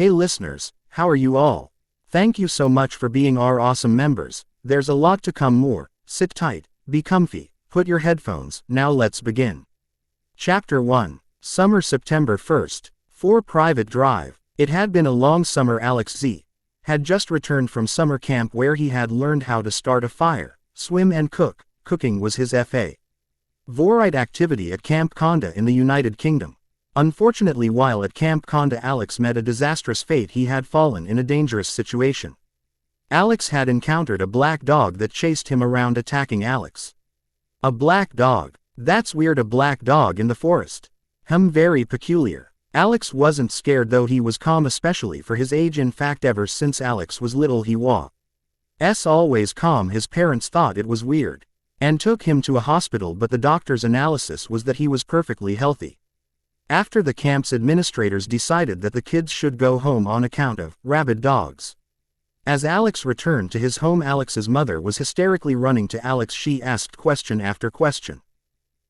Hey listeners, how are you all? Thank you so much for being our awesome members. There's a lot to come more. Sit tight, be comfy, put your headphones. Now let's begin. Chapter 1. Summer, September 1st. 4 Private Drive. It had been a long summer. Alex Z. had just returned from summer camp where he had learned how to start a fire, swim and cook. Cooking was his favorite activity at Camp Conda in the United Kingdom. Unfortunately, while at Camp Conda, Alex met a disastrous fate. He had fallen in a dangerous situation. Alex had encountered a black dog that chased him around, attacking Alex. A black dog? That's weird, a black dog in the forest. Very peculiar. Alex wasn't scared though. He was calm, especially for his age. In fact, ever since Alex was little he was always calm. His parents thought it was weird and took him to a hospital, but the doctor's analysis was that he was perfectly healthy. After the camp's administrators decided that the kids should go home on account of rabid dogs. As Alex returned to his home, Alex's mother was hysterically running to Alex. She asked question after question.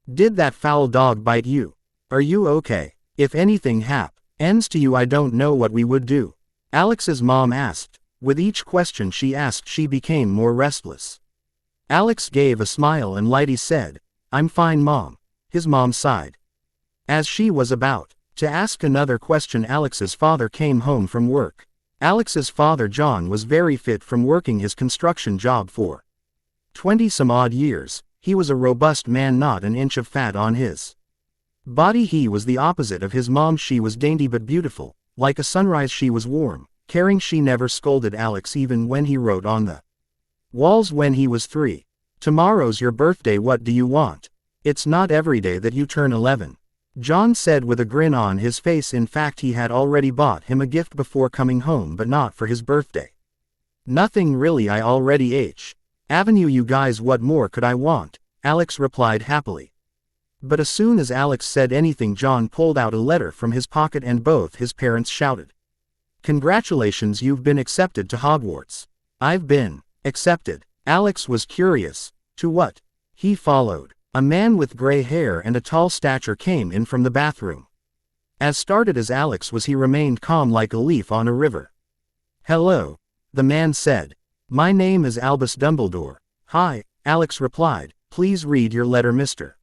Did that foul dog bite you? Are you okay? If anything happens to you, I don't know what we would do. Alex's mom asked. With each question she asked, she became more restless. Alex gave a smile and lightly said, "I'm fine, Mom." His mom sighed. As she was about to ask another question, Alex's father came home from work. Alex's father, John, was very fit from working his construction job for 20-some-odd years. He was a robust man, not an inch of fat on his body. He was the opposite of his mom. She was dainty but beautiful, like a sunrise. She was warm, caring. She never scolded Alex even when he wrote on the walls when he was 3. "Tomorrow's your birthday, what do you want? It's not every day that you turn 11. John said with a grin on his face. In fact, he had already bought him a gift before coming home, but not for his birthday. "Nothing really, I already Avenue you guys, what more could I want?" Alex replied happily. But as soon as Alex said anything, John pulled out a letter from his pocket and both his parents shouted, "Congratulations, you've been accepted to Hogwarts." "I've been accepted?" Alex was curious. "To what?" He followed. A man with gray hair and a tall stature came in from the bathroom. As startled as Alex was, he remained calm like a leaf on a river. "Hello," the man said. "My name is Albus Dumbledore." "Hi," Alex replied. "Please read your letter, Mr.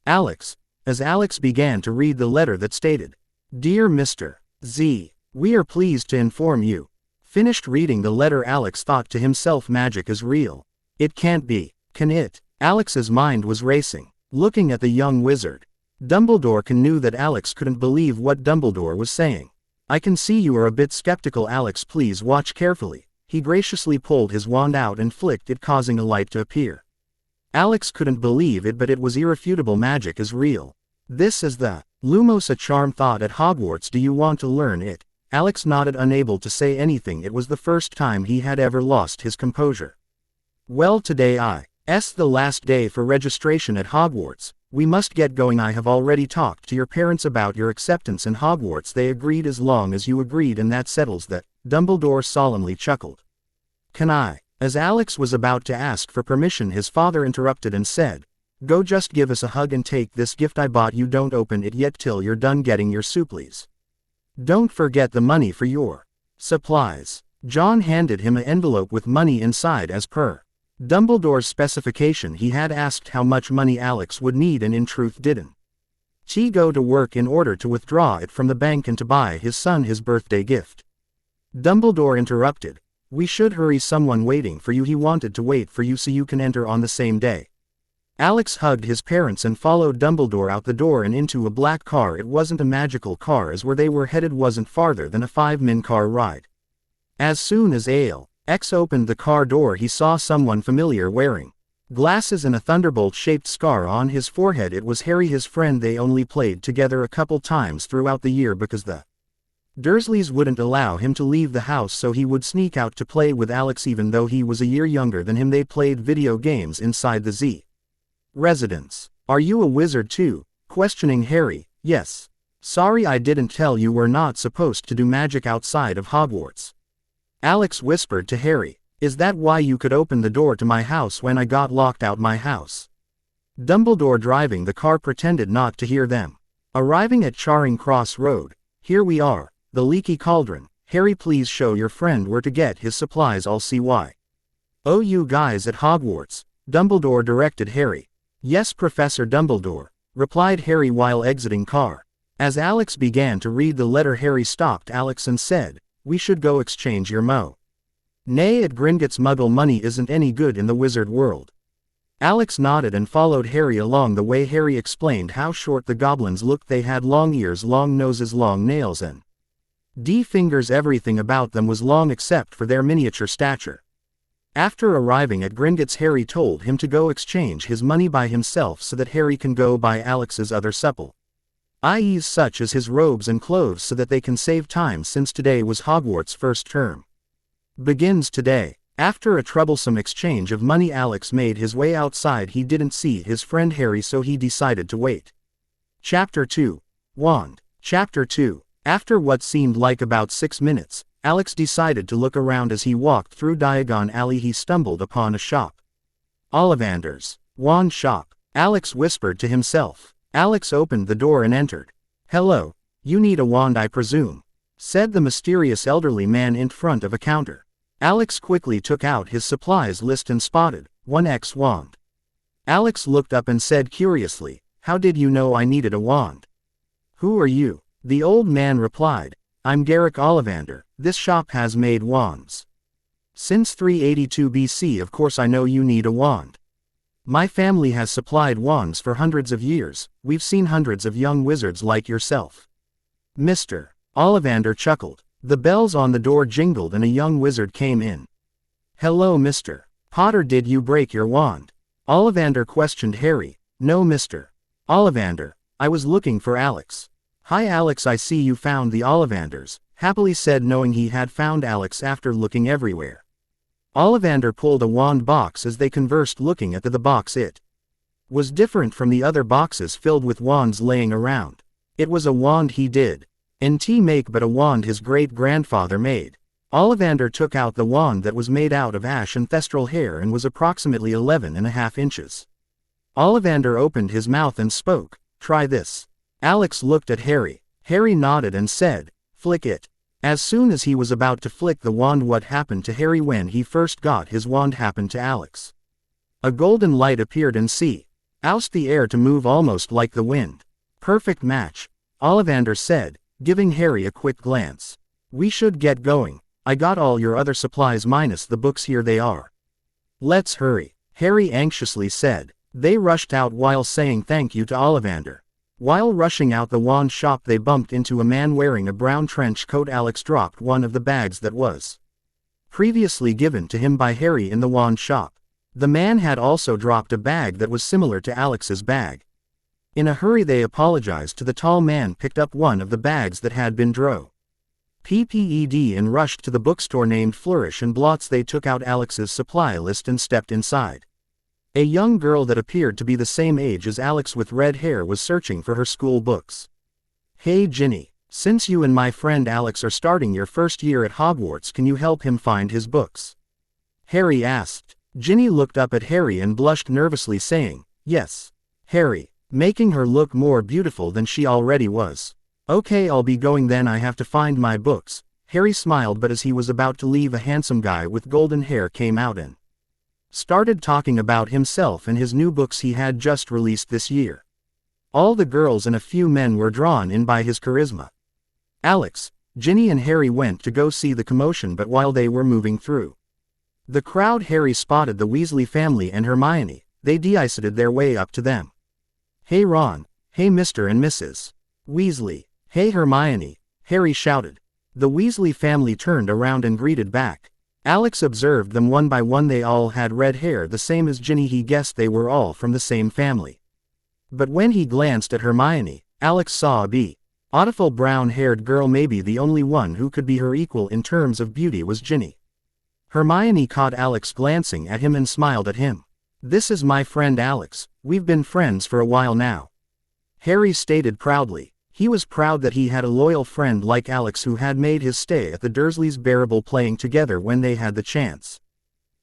Alex." As Alex began to read the letter that stated, "Dear Mr. Z, we are pleased to inform you." Finished reading the letter, Alex thought to himself, magic is real. It can't be, can it? Alex's mind was racing, looking at the young wizard. Dumbledore knew that Alex couldn't believe what Dumbledore was saying. "I can see you are a bit skeptical, Alex. Please watch carefully." He graciously pulled his wand out and flicked it, causing a light to appear. Alex couldn't believe it, but it was irrefutable. Magic is real. This is the Lumos, a charm taught at Hogwarts. Do you want to learn it? Alex nodded, unable to say anything. It was the first time he had ever lost his composure. "Well, today is the last day for registration at Hogwarts. We must get going. I have already talked to your parents about your acceptance in Hogwarts. They agreed as long as you agreed, and that settles that." Dumbledore solemnly chuckled. "Can I?" As Alex was about to ask for permission, his father interrupted and said, "Go, just give us a hug and take this gift I bought you. Don't open it yet till you're done getting your supplies. Don't forget the money for your supplies." John handed him an envelope with money inside as per Dumbledore's specification. He had asked how much money Alex would need and in truth didn't go to work in order to withdraw it from the bank and to buy his son his birthday gift. Dumbledore interrupted. "We should hurry, someone waiting for you." "He wanted to wait for you so you can enter on the same day." Alex hugged his parents and followed Dumbledore out the door and into a black car. It wasn't a magical car, as where they were headed wasn't farther than a 5-min car ride. As soon as Alex opened the car door, he saw someone familiar wearing glasses and a thunderbolt-shaped scar on his forehead. It was Harry, his friend. They only played together a couple times throughout the year because the Dursleys wouldn't allow him to leave the house, so he would sneak out to play with Alex. Even though he was a year younger than him, they played video games inside the Z residence. "Are you a wizard too?" questioning Harry. "Yes. Sorry, I didn't tell you. We're not supposed to do magic outside of Hogwarts." Alex whispered to Harry. "Is that why you could open the door to my house when I got locked out my house?" Dumbledore, driving the car, pretended not to hear them. Arriving at Charing Cross Road. "Here we are, the Leaky Cauldron." Harry, please show your friend where to get his supplies. I'll see why. Oh, you guys at Hogwarts, Dumbledore directed Harry. Yes, Professor Dumbledore, replied Harry while exiting car. As Alex began to read the letter, Harry stopped Alex and said, we should go exchange your mo. Nay, at Gringotts Muggle money isn't any good in the wizard world. Alex nodded and followed Harry along the way. Harry explained how short the goblins looked. They had long ears, long noses, long nails, and fingers. Everything about them was long except for their miniature stature. After arriving at Gringotts, Harry told him to go exchange his money by himself so that Harry can go buy Alex's other supple items such as his robes and clothes, so that they can save time since today was Hogwarts' first term. Begins today. After a troublesome exchange of money, Alex made his way outside. He didn't see his friend Harry, so he decided to wait. Chapter 2. Wand. Chapter 2. After what seemed like about 6 minutes, Alex decided to look around. As he walked through Diagon Alley, he stumbled upon a shop. Ollivander's wand shop. Alex whispered to himself. Alex opened the door and entered. Hello, you need a wand, I presume, said the mysterious elderly man in front of a counter. Alex quickly took out his supplies list and spotted 1x wand. Alex looked up and said curiously, how did you know I needed a wand? Who are you? The old man replied, I'm Garrick Ollivander. This shop has made wands since 382 BC. Of course I know you need a wand. My family has supplied wands for hundreds of years. We've seen hundreds of young wizards like yourself. Mr. Ollivander chuckled. The bells on the door jingled and a young wizard came in. Hello, Mr. Potter, did you break your wand? Ollivander questioned Harry. No, Mr. Ollivander, I was looking for Alex. Hi Alex, I see you found the Ollivanders, happily said, knowing he had found Alex after looking everywhere. Ollivander pulled a wand box as they conversed, looking at the box. It was different from the other boxes filled with wands laying around. It was a wand he did not make, but a wand his great-grandfather made. Ollivander took out the wand that was made out of ash and thestral hair and was approximately 11.5 inches. Ollivander opened his mouth and spoke, try this. Alex looked at Harry. Harry nodded and said, flick it. As soon as he was about to flick the wand, what happened to Harry when he first got his wand happened to Alex. A golden light appeared and caused the air to move almost like the wind. Perfect match, Ollivander said, giving Harry a quick glance. We should get going. I got all your other supplies minus the books. Here they are. Let's hurry, Harry anxiously said. They rushed out while saying thank you to Ollivander. While rushing out the wand shop, they bumped into a man wearing a brown trench coat. Alex dropped one of the bags that was previously given to him by Harry in the wand shop. The man had also dropped a bag that was similar to Alex's bag. In a hurry they apologized to the tall man, picked up one of the bags that had been dropped and rushed to the bookstore named Flourish and Blots. They took out Alex's supply list and stepped inside. A young girl that appeared to be the same age as Alex with red hair was searching for her school books. Hey Ginny, since you and my friend Alex are starting your first year at Hogwarts, can you help him find his books? Harry asked. Ginny looked up at Harry and blushed nervously, saying, yes, Harry, making her look more beautiful than she already was. Okay, I'll be going then. I have to find my books. Harry smiled, but as he was about to leave, a handsome guy with golden hair came out and started talking about himself and his new books he had just released this year. All the girls and a few men were drawn in by his charisma. Alex, Ginny and Harry went to go see the commotion, but while they were moving through the crowd, Harry spotted the Weasley family and Hermione. They decided their way up to them. Hey Ron, hey Mr. and Mrs. Weasley, hey Hermione, Harry shouted. The Weasley family turned around and greeted back. Alex observed them one by one. They all had red hair, the same as Ginny. He guessed they were all from the same family. But when he glanced at Hermione, Alex saw a beautiful brown-haired girl. Maybe the only one who could be her equal in terms of beauty was Ginny. Hermione caught Alex glancing at him and smiled at him. This is my friend Alex. We've been friends for a while now, Harry stated proudly. He was proud that he had a loyal friend like Alex who had made his stay at the Dursleys bearable, playing together when they had the chance.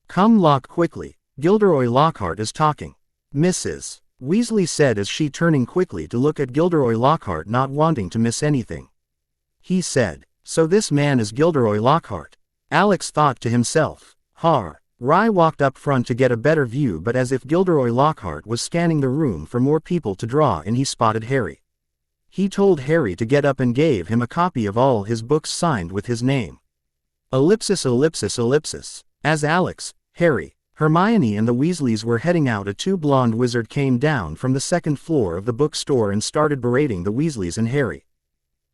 Come lock quickly, Gilderoy Lockhart is talking. Mrs. Weasley said as she turning quickly to look at Gilderoy Lockhart, not wanting to miss anything. He said, So this man is Gilderoy Lockhart. Alex thought to himself. Har. Rye walked up front to get a better view, but as if Gilderoy Lockhart was scanning the room for more people to draw in, he spotted Harry. He told Harry to get up and gave him a copy of all his books signed with his name. Ellipsis ellipsis ellipsis. As Alex, Harry, Hermione and the Weasleys were heading out, a two-blonde wizard came down from the second floor of the bookstore and started berating the Weasleys and Harry.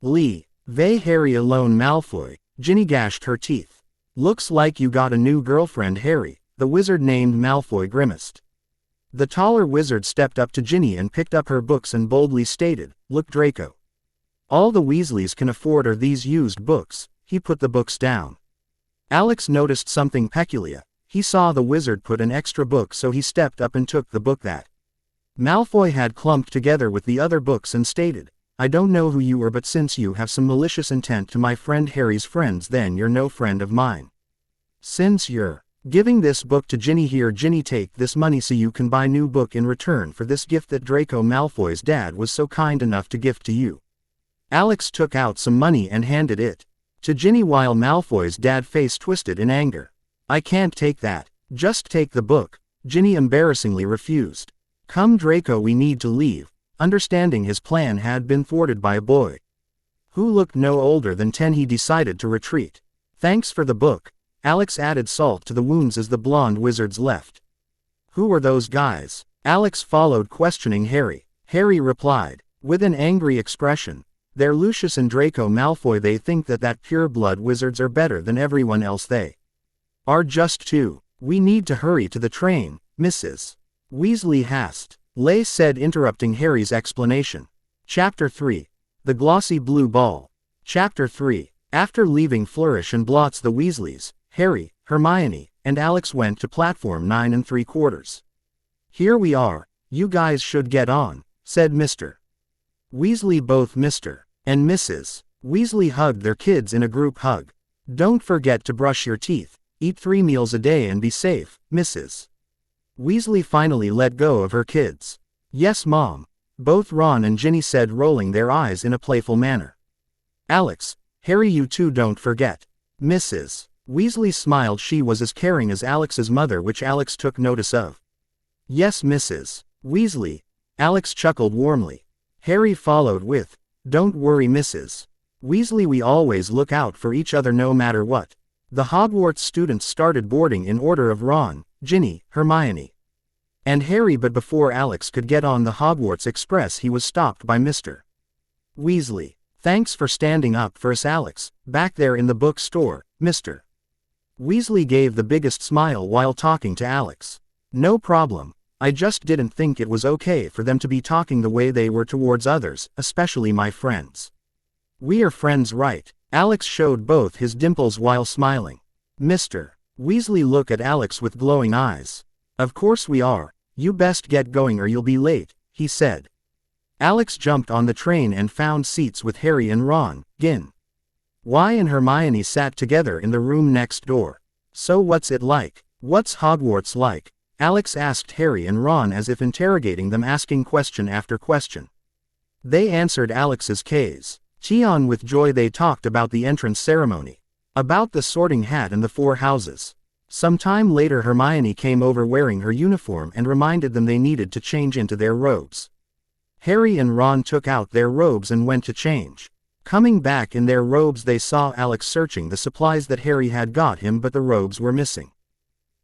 Lee, vey Harry alone Malfoy, Ginny gashed her teeth. Looks like you got a new girlfriend, Harry, the wizard named Malfoy grimaced. The taller wizard stepped up to Ginny and picked up her books and boldly stated, "Look, Draco. All the Weasleys can afford are these used books." He put the books down. Alex noticed something peculiar. He saw the wizard put an extra book, so he stepped up and took the book that Malfoy had clumped together with the other books and stated, "I don't know who you are, but since you have some malicious intent to my friend Harry's friends, then you're no friend of mine. Since you're giving this book to Ginny here, Ginny, take this money so you can buy new book in return for this gift that Draco Malfoy's dad was so kind enough to gift to you." Alex took out some money and handed it to Ginny while Malfoy's dad face twisted in anger. "I can't take that. Just take the book." Ginny embarrassingly refused. "Come Draco, we need to leave." Understanding his plan had been thwarted by a boy who looked no older than 10, he decided to retreat. "Thanks for the book." Alex added salt to the wounds as the blonde wizards left. "Who are those guys?" Alex followed, questioning Harry. Harry replied, with an angry expression, "They're Lucius and Draco Malfoy. They think that pure-blood wizards are better than everyone else. They are just two. We need to hurry to the train, Mrs. Weasley haste," Leigh said, interrupting Harry's explanation. Chapter 3. The Glossy Blue Ball. Chapter 3. After leaving Flourish and Blotts, the Weasleys, Harry, Hermione, and Alex went to platform 9 3/4. "Here we are. You guys should get on," said Mr. Weasley. Both Mr. and Mrs. Weasley hugged their kids in a group hug. "Don't forget to brush your teeth, eat 3 meals a day and be safe, Mrs. Weasley finally let go of her kids. "Yes, Mom," both Ron and Ginny said, rolling their eyes in a playful manner. "Alex, Harry, you too, don't forget." Mrs. Weasley smiled. She was as caring as Alex's mother, which Alex took notice of. "Yes, Mrs. Weasley," Alex chuckled warmly. Harry followed with, "Don't worry, Mrs. Weasley, we always look out for each other no matter what." The Hogwarts students started boarding in order of Ron, Ginny, Hermione, and Harry, but before Alex could get on the Hogwarts Express, he was stopped by Mr. Weasley. "Thanks for standing up for us, Alex, back there in the bookstore." Mr. Weasley gave the biggest smile while talking to Alex. "No problem. I just didn't think it was okay for them to be talking the way they were towards others, especially my friends." "We are friends, right?" Alex showed both his dimples while smiling. Mr. Weasley looked at Alex with glowing eyes. "Of course we are. You best get going or you'll be late," he said. Alex jumped on the train and found seats with Harry and Ron, Gin. Y and Hermione sat together in the room next door. "So what's it like? What's Hogwarts like?" Alex asked Harry and Ron as if interrogating them, asking question after question. They answered Alex's K's. On with joy. They talked about the entrance ceremony, about the sorting hat and the 4 houses. Some time later Hermione came over wearing her uniform and reminded them they needed to change into their robes. Harry and Ron took out their robes and went to change. Coming back in their robes, they saw Alex searching the supplies that Harry had got him, but the robes were missing.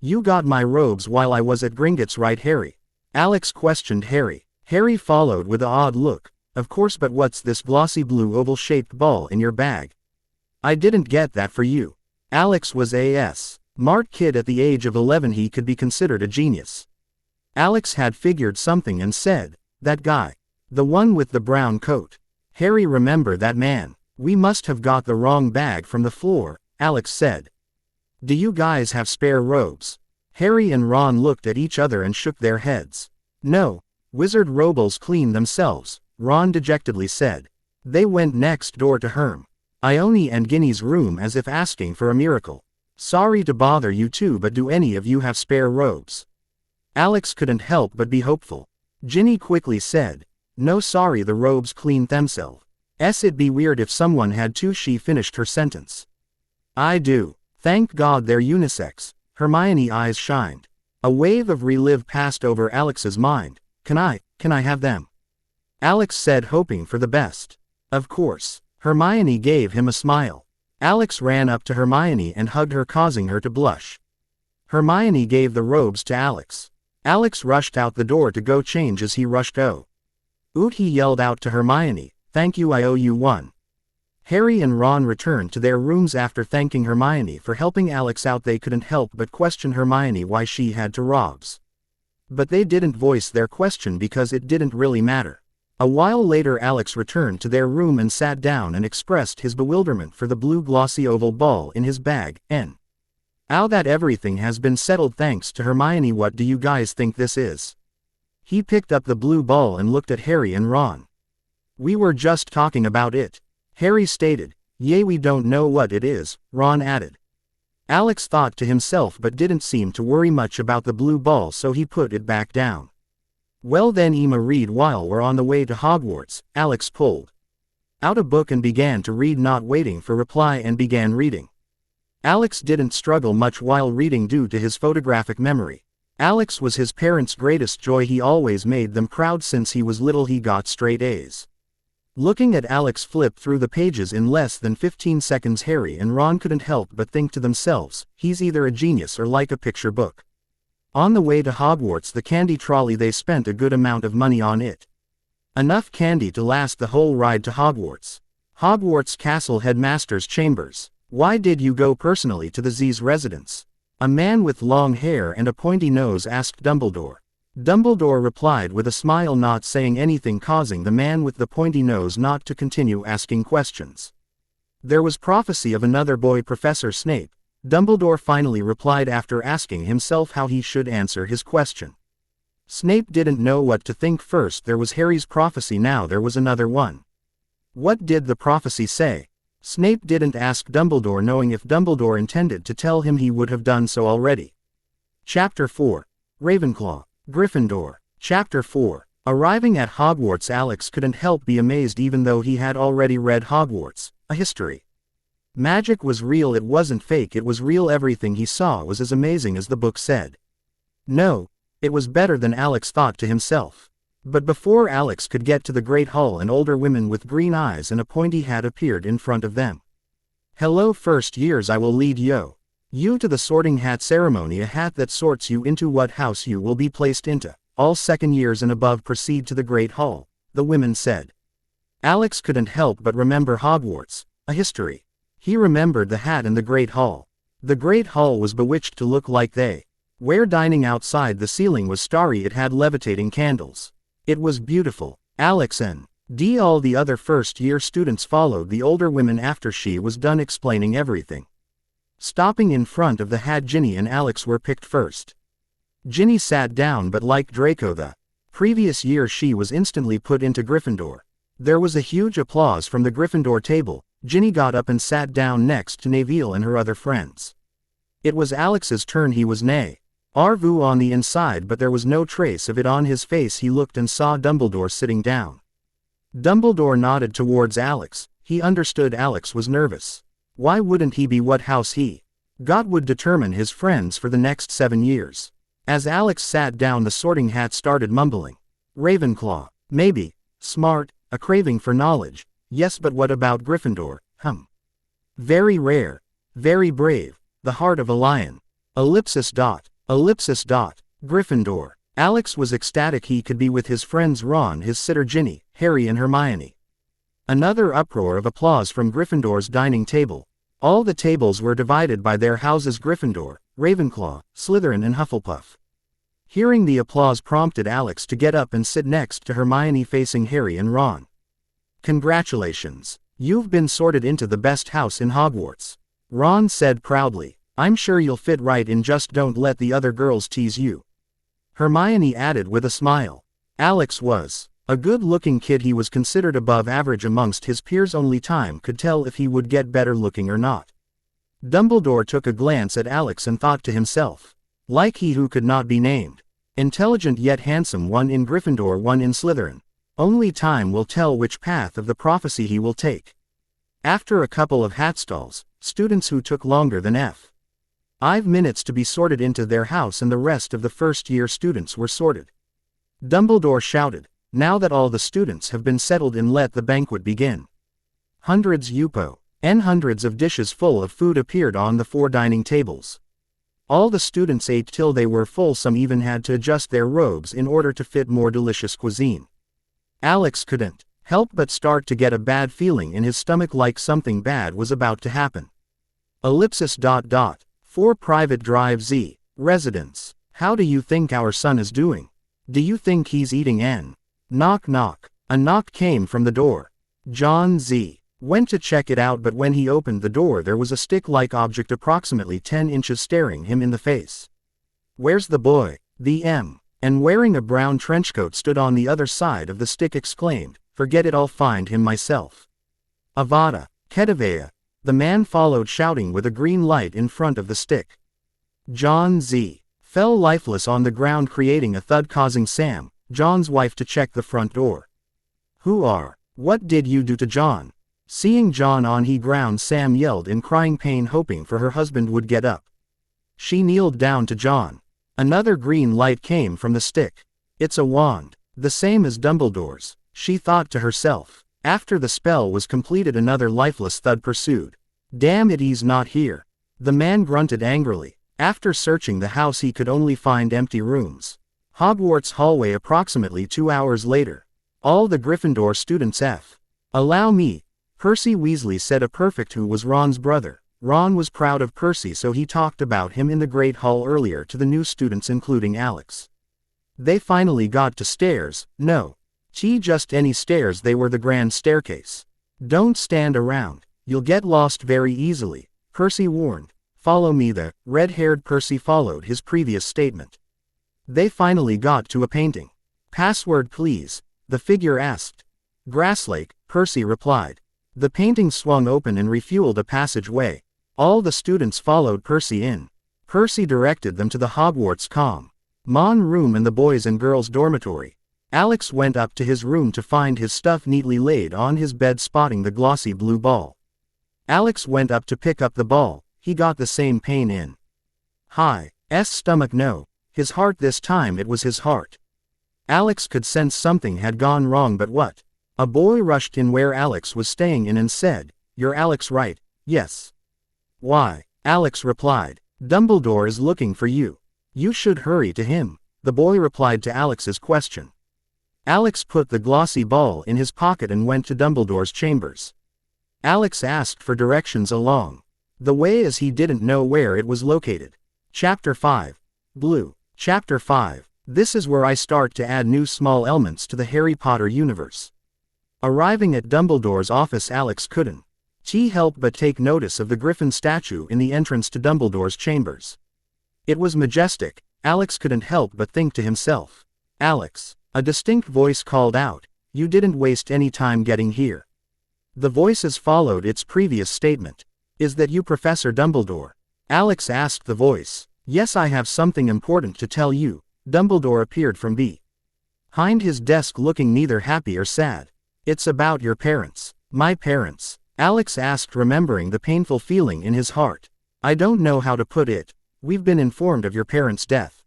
"You got my robes while I was at Gringotts, right, Harry?" Alex questioned Harry. Harry followed with an odd look. "Of course, but what's this glossy blue oval-shaped ball in your bag?" "I didn't get that for you." Alex was a smart kid. At the age of 11 he could be considered a genius. Alex had figured something and said, "That guy. The one with the brown coat." Harry remembered that man. "We must have got the wrong bag from the floor," Alex said. "Do you guys have spare robes?" Harry and Ron looked at each other and shook their heads. "No. Wizard robles clean themselves," Ron dejectedly said. They went next door to Hermione and Ginny's room as if asking for a miracle. "Sorry to bother you two, but do any of you have spare robes?" Alex couldn't help but be hopeful. Ginny quickly said, "No, sorry, the robes clean themselves." It'd be weird if someone had two. She finished her sentence. I do. Thank God they're unisex. Hermione's eyes shined. A wave of relief passed over Alex's mind. Can I have them? Alex said, hoping for the best. Of course. Hermione gave him a smile. Alex ran up to Hermione and hugged her, causing her to blush. Hermione gave the robes to Alex. Alex rushed out the door to go change. As he rushed out, he yelled out to Hermione, "Thank you, I owe you one." Harry and Ron returned to their rooms after thanking Hermione for helping Alex out. They couldn't help but question Hermione why she had two robes. But they didn't voice their question because it didn't really matter. A while later, Alex returned to their room and sat down and expressed his bewilderment for the blue glossy oval ball in his bag. Now that everything has been settled thanks to Hermione, what do you guys think this is? He picked up the blue ball and looked at Harry and Ron. We were just talking about it, Harry stated. Yay, we don't know what it is, Ron added. Alex thought to himself but didn't seem to worry much about the blue ball, so he put it back down. Well then, Emma, read while we're on the way to Hogwarts. Alex pulled out a book and began to read, not waiting for reply, and began reading. Alex didn't struggle much while reading due to his photographic memory. Alex was his parents' greatest joy. He always made them proud. Since he was little, he got straight A's. Looking at Alex flip through the pages in less than 15 seconds, Harry and Ron couldn't help but think to themselves, he's either a genius or like a picture book. On the way to Hogwarts, the candy trolley, they spent a good amount of money on it. Enough candy to last the whole ride to Hogwarts. Hogwarts Castle Headmaster's chambers. Why did you go personally to the Z's residence? A man with long hair and a pointy nose asked Dumbledore. Dumbledore replied with a smile, not saying anything, causing the man with the pointy nose not to continue asking questions. There was prophecy of another boy, Professor Snape. Dumbledore finally replied after asking himself how he should answer his question. Snape didn't know what to think. First there was Harry's prophecy, now there was another one. What did the prophecy say? Snape didn't ask Dumbledore, knowing if Dumbledore intended to tell him he would have done so already. Chapter 4. Ravenclaw, Gryffindor. Chapter 4. Arriving at Hogwarts, Alex couldn't help be amazed, even though he had already read Hogwarts, a history. Magic was real, it wasn't fake, it was real. Everything he saw was as amazing as the book said. No, it was better than Alex thought to himself. But before Alex could get to the Great Hall, an older woman with green eyes and a pointy hat appeared in front of them. Hello, first years, I will lead you to the sorting hat ceremony, a hat that sorts you into what house you will be placed into. All second years and above proceed to the Great Hall, the women said. Alex couldn't help but remember Hogwarts, a history. He remembered the hat and the Great Hall. The Great Hall was bewitched to look like they were dining outside. The ceiling was starry, it had levitating candles. It was beautiful. Alex and all the other first-year students followed the older women after she was done explaining everything. Stopping in front of the hat, Ginny and Alex were picked first. Ginny sat down, but like Draco the previous year, she was instantly put into Gryffindor. There was a huge applause from the Gryffindor table. Ginny got up and sat down next to Neville and her other friends. It was Alex's turn. He was nervous on the inside, but there was no trace of it on his face. He looked and saw Dumbledore sitting down. Dumbledore nodded towards Alex. He understood Alex was nervous. Why wouldn't he be? What house he got would determine his friends for the next 7 years. As Alex sat down, the sorting hat started mumbling. Ravenclaw. Maybe. Smart. A craving for knowledge. Yes, but what about Gryffindor? Very rare. Very brave. The heart of a lion. Ellipsis dot. Gryffindor. Alex was ecstatic he could be with his friends Ron, his sitter Ginny, Harry and Hermione. Another uproar of applause from Gryffindor's dining table. All the tables were divided by their houses: Gryffindor, Ravenclaw, Slytherin and Hufflepuff. Hearing the applause prompted Alex to get up and sit next to Hermione, facing Harry and Ron. Congratulations. You've been sorted into the best house in Hogwarts. Ron said proudly. I'm sure you'll fit right in, just don't let the other girls tease you. Hermione added with a smile. Alex was a good-looking kid. He was considered above average amongst his peers. Only time could tell if he would get better looking or not. Dumbledore took a glance at Alex and thought to himself. Like he who could not be named. Intelligent yet handsome, one in Gryffindor, one in Slytherin. Only time will tell which path of the prophecy he will take. After a couple of hatstalls, students who took longer than 5 minutes to be sorted into their house and the rest of the first-year students were sorted. Dumbledore shouted, "Now that all the students have been settled in, let the banquet begin." Hundreds of dishes full of food appeared on the 4 dining tables. All the students ate till they were full, some even had to adjust their robes in order to fit more delicious cuisine. Alex couldn't help but start to get a bad feeling in his stomach, like something bad was about to happen. 4 Private Drive Z. Residence. How do you think our son is doing? Do you think he's eating N? Knock knock. A knock came from the door. John Z. went to check it out, but when he opened the door there was a stick-like object approximately 10 inches staring him in the face. "Where's the boy?" The and wearing a brown trenchcoat stood on the other side of the stick exclaimed, "Forget it, I'll find him myself." Avada Kedavra. The man followed, shouting with a green light in front of the stick. John Z. fell lifeless on the ground, creating a thud, causing Sam, John's wife, to check the front door. What did you do to John?" Seeing John on the ground, Sam yelled in crying pain, hoping for her husband would get up. She kneeled down to John. Another green light came from the stick. "It's a wand, the same as Dumbledore's," she thought to herself. After the spell was completed, another lifeless thud pursued. "Damn it, he's not here." The man grunted angrily. After searching the house he could only find empty rooms. Hogwarts hallway approximately 2 hours later. All the Gryffindor students "Allow me." Percy Weasley said, a perfect who was Ron's brother. Ron was proud of Percy, so he talked about him in the Great Hall earlier to the new students, including Alex. They finally got to stairs. No. Just any stairs, they were the grand staircase. "Don't stand around. You'll get lost very easily," Percy warned. "Follow me." The red-haired Percy followed his previous statement. They finally got to a painting. "Password please," the figure asked. "Grasslake," Percy replied. The painting swung open and refueled a passageway. All the students followed Percy in. Percy directed them to the Hogwarts common room and the boys' and girls' dormitory. Alex went up to his room to find his stuff neatly laid on his bed, spotting the glossy blue ball. Alex went up to pick up the ball. He got the same pain in his stomach. No, his heart this time. It was his heart. Alex could sense something had gone wrong, but what? A boy rushed in where Alex was staying in and said, "You're Alex, right?" "Yes." "Why?" Alex replied. "Dumbledore is looking for you. You should hurry to him," the boy replied to Alex's question. Alex put the glossy ball in his pocket and went to Dumbledore's chambers. Alex asked for directions along the way, as he didn't know where it was located. Chapter 5. Blue. Chapter 5. This is where I start to add new small elements to the Harry Potter universe. Arriving at Dumbledore's office, Alex couldn't help but take notice of the Griffin statue in the entrance to Dumbledore's chambers. It was majestic. Alex couldn't help but think to himself, "Alex," a distinct voice called out, "you didn't waste any time getting here." The voices followed its previous statement. "Is that you, Professor Dumbledore?" Alex asked the voice. "Yes, I have something important to tell you." Dumbledore appeared from behind his desk, looking neither happy or sad. "It's about your parents." "My parents?" Alex asked, remembering the painful feeling in his heart. "I don't know how to put it. We've been informed of your parents' death.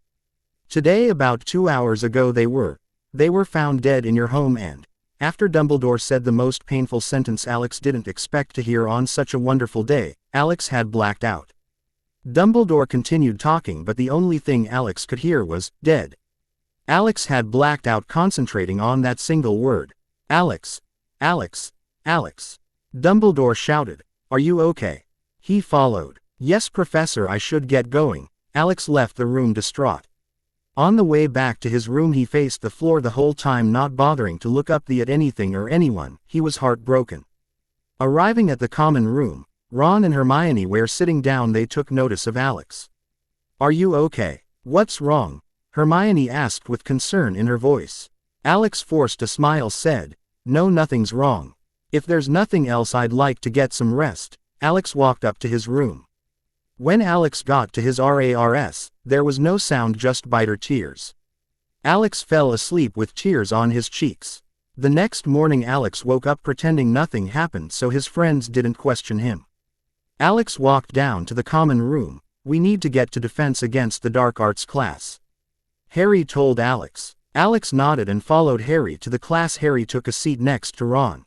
Today, about 2 hours ago, they were found dead in your home." And after Dumbledore said the most painful sentence Alex didn't expect to hear on such a wonderful day, Alex had blacked out. Dumbledore continued talking, but the only thing Alex could hear was, "dead." Alex had blacked out, concentrating on that single word. "Alex! Alex! Alex!" Dumbledore shouted. "Are you okay?" He followed. "Yes, Professor, I should get going." Alex left the room distraught. On the way back to his room he faced the floor the whole time, not bothering to look up at anything or anyone. He was heartbroken. Arriving at the common room, Ron and Hermione were sitting down. They took notice of Alex. "Are you okay?" "What's wrong?" Hermione asked with concern in her voice. Alex forced a smile, said, "No, nothing's wrong. If there's nothing else, I'd like to get some rest." Alex walked up to his room. When Alex got to his RARS, there was no sound, just bitter tears. Alex fell asleep with tears on his cheeks. The next morning Alex woke up pretending nothing happened so his friends didn't question him. Alex walked down to the common room. We need to get to defense against the dark arts class, Harry told Alex. Alex nodded and followed Harry to the class. Harry took a seat next to Ron.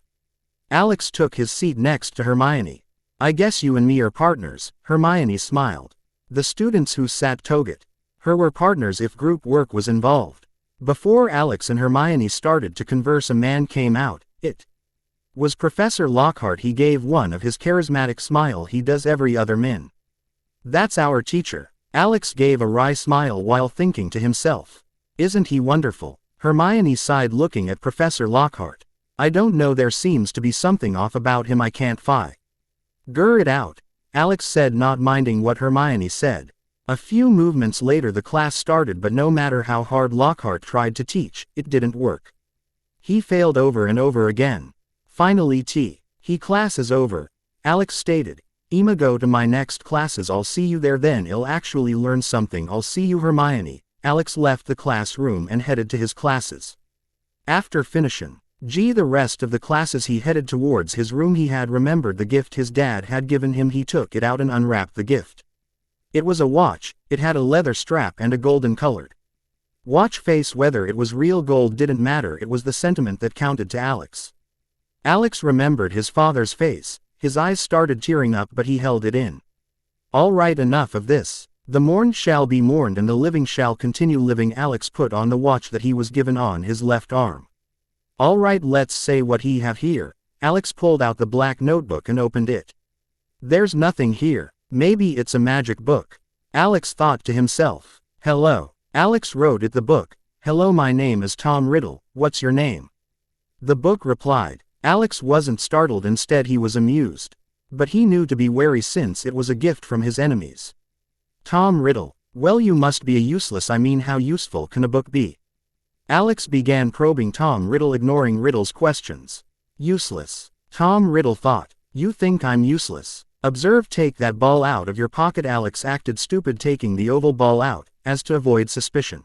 Alex took his seat next to Hermione. I guess you and me are partners, Hermione smiled. The students who sat toget her were partners if group work was involved. Before Alex and Hermione started to converse, a man came out. It was Professor Lockhart. He gave one of his charismatic smile he does every other min. That's our teacher. Alex gave a wry smile while thinking to himself. Isn't he wonderful? Hermione sighed looking at Professor Lockhart. I don't know, there seems to be something off about him. I can't figure it out, Alex said, not minding what Hermione said. A few movements later the class started, but no matter how hard Lockhart tried to teach, it didn't work. He failed over and over again. Finally class is over, Alex stated. Emma, go to my next classes. I'll see you there then. I'll actually learn something. I'll see you, Hermione. Alex left the classroom and headed to his classes. After finishing the rest of the classes he headed towards his room. He had remembered the gift his dad had given him. He took it out and unwrapped the gift. It was a watch. It had a leather strap and a golden colored watch face. Whether it was real gold didn't matter, it was the sentiment that counted to Alex. Alex remembered his father's face. His eyes started tearing up, but he held it in. All right, enough of this. The mourned shall be mourned and the living shall continue living. Alex put on the watch that he was given on his left arm. All right, let's say what he have here. Alex pulled out the black notebook and opened it. There's nothing here. Maybe it's a magic book, Alex thought to himself. Hello. Alex wrote at the book. Hello, my name is Tom Riddle. What's your name? The book replied. Alex wasn't startled, instead he was amused. But he knew to be wary since it was a gift from his enemies. Tom Riddle. Well, you must be a useless. I mean, how useful can a book be? Alex began probing Tom Riddle, ignoring Riddle's questions. Useless. Tom Riddle thought. You think I'm useless? Observe, take that ball out of your pocket. Alex acted stupid, taking the oval ball out, as to avoid suspicion.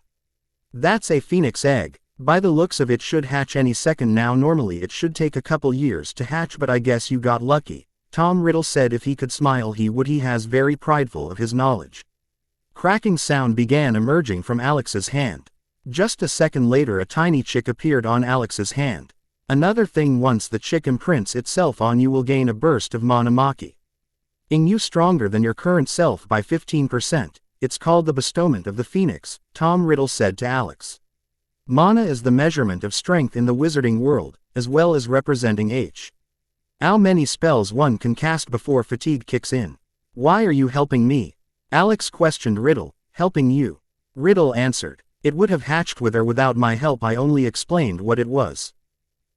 That's a phoenix egg. By the looks of it should hatch any second now. Normally it should take a couple years to hatch, but I guess you got lucky, Tom Riddle said. If he could smile he would. He has very prideful of his knowledge. Cracking sound began emerging from Alex's hand. Just a second later a tiny chick appeared on Alex's hand. Another thing, once the chick imprints itself on you will gain a burst of mana maki, ing you stronger than your current self by 15%. It's called the bestowment of the phoenix, Tom Riddle said to Alex. Mana is the measurement of strength in the wizarding world, as well as representing how many spells one can cast before fatigue kicks in. Why are you helping me? Alex questioned Riddle. Helping you? Riddle answered. It would have hatched with or without my help. I only explained what it was.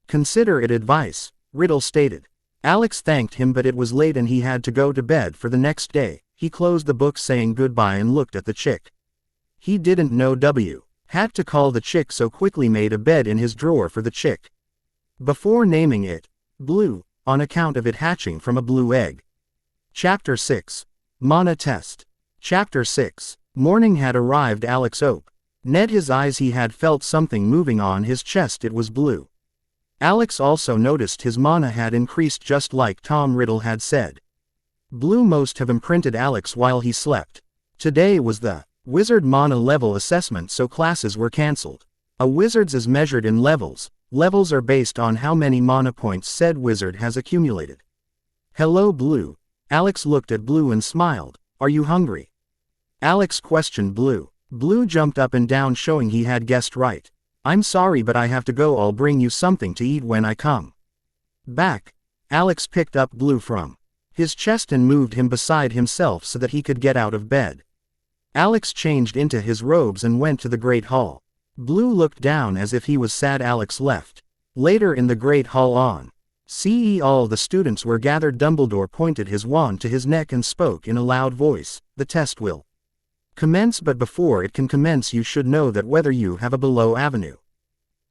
Consider it advice, Riddle stated. Alex thanked him, but it was late and he had to go to bed for the next day. He closed the book saying goodbye and looked at the chick. He didn't know had to call the chick, so quickly made a bed in his drawer for the chick. Before naming it Blue, on account of it hatching from a blue egg. Chapter 6. Mana Test. Chapter 6. Morning had arrived. Alex opened his eyes. He had felt something moving on his chest. It was blue. Alex also noticed his mana had increased, just like Tom Riddle had said. Blue must have imprinted Alex while he slept. Today was the Wizard Mana Level Assessment, so classes were cancelled. A wizard's is measured in levels. Levels are based on how many mana points said wizard has accumulated. Hello, Blue. Alex looked at Blue and smiled. Are you hungry? Alex questioned Blue. Blue jumped up and down, showing he had guessed right. I'm sorry, but I have to go. I'll bring you something to eat when I come back. Alex picked up Blue from his chest and moved him beside himself so that he could get out of bed. Alex changed into his robes and went to the Great Hall. Blue looked down as if he was sad. Alex left. Later in the Great Hall, all the students were gathered. Dumbledore pointed his wand to his neck and spoke in a loud voice. The test will commence, but before it can commence you should know that whether you have a below avenue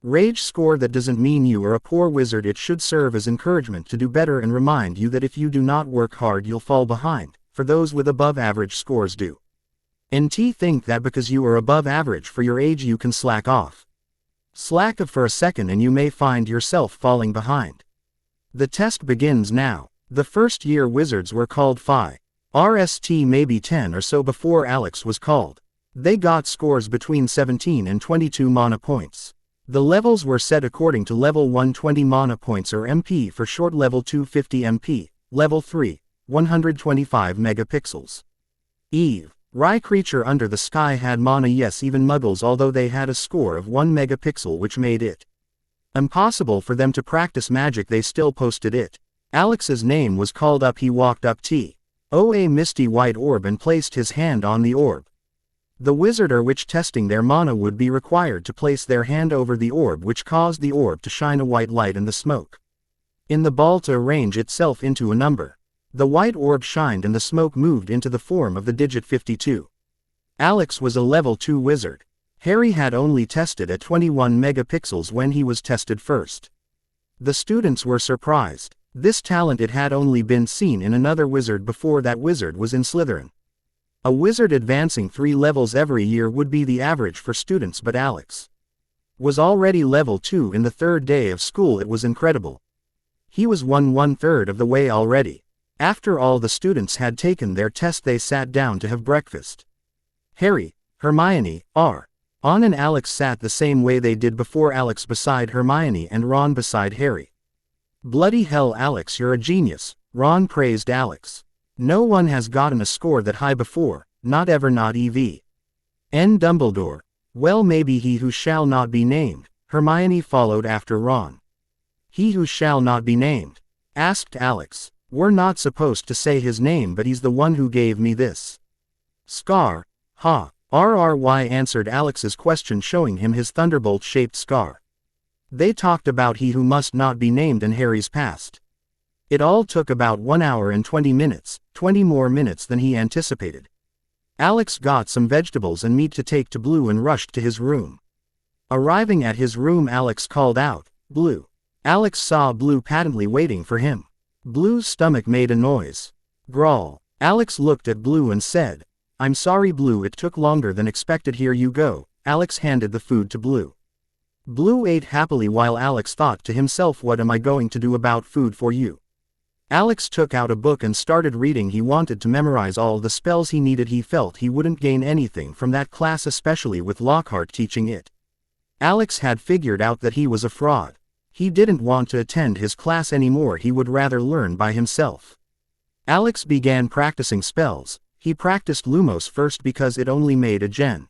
rage score, that doesn't mean you are a poor wizard. It should serve as encouragement to do better and remind you that if you do not work hard you'll fall behind, for those with above average scores do. NT think that because you are above average for your age you can slack off. Slack of for a second and you may find yourself falling behind. The test begins now. The first year wizards were called Phi. RST maybe 10 or so before Alex was called. They got scores between 17 and 22 mana points. The levels were set according to level 1 20 mana points or MP for short, level 2 50 MP, level 3 125 megapixels. Eve. Rye creature under the sky had mana, yes, even muggles, although they had a score of 1 megapixel which made it impossible for them to practice magic. They still posted it. Alex's name was called up. He walked up to a misty white orb and placed his hand on the orb. The wizard or witch testing their mana would be required to place their hand over the orb, which caused the orb to shine a white light in the smoke. In the ball to arrange itself into a number. The white orb shined and the smoke moved into the form of the digit 52. Alex was a level 2 wizard. Harry had only tested at 21 megapixels when he was tested first. The students were surprised. This talent, it had only been seen in another wizard before. That wizard was in Slytherin. A wizard advancing 3 levels every year would be the average for students, but Alex was already level 2 in the 3rd day of school. It was incredible. He was 1/3 of the way already. After all the students had taken their test, they sat down to have breakfast. Harry, Hermione, Ron, and Alex sat the same way they did before. Alex beside Hermione and Ron beside Harry. Bloody hell, Alex, you're a genius, Ron praised Alex. No one has gotten a score that high before, not ever, not even Dumbledore. Well, maybe he who shall not be named. Hermione followed after Ron. He who shall not be named? Asked Alex. We're not supposed to say his name, but he's the one who gave me this scar. Ha. RRY answered Alex's question, showing him his thunderbolt-shaped scar. They talked about he who must not be named and Harry's past. It all took about 1 hour and 20 minutes, 20 more minutes than he anticipated. Alex got some vegetables and meat to take to Blue and rushed to his room. Arriving at his room, Alex called out, "Blue." Alex saw Blue patently waiting for him. Blue's stomach made a noise. Growl. Alex looked at Blue and said, "I'm sorry, Blue, it took longer than expected. Here you go." Alex handed the food to Blue. Blue ate happily while Alex thought to himself, what am I going to do about food for you? Alex took out a book and started reading. He wanted to memorize all the spells he needed. He felt he wouldn't gain anything from that class, especially with Lockhart teaching it. Alex had figured out that he was a fraud. He didn't want to attend his class anymore. He would rather learn by himself. Alex began practicing spells. He practiced Lumos first because it only made a Gen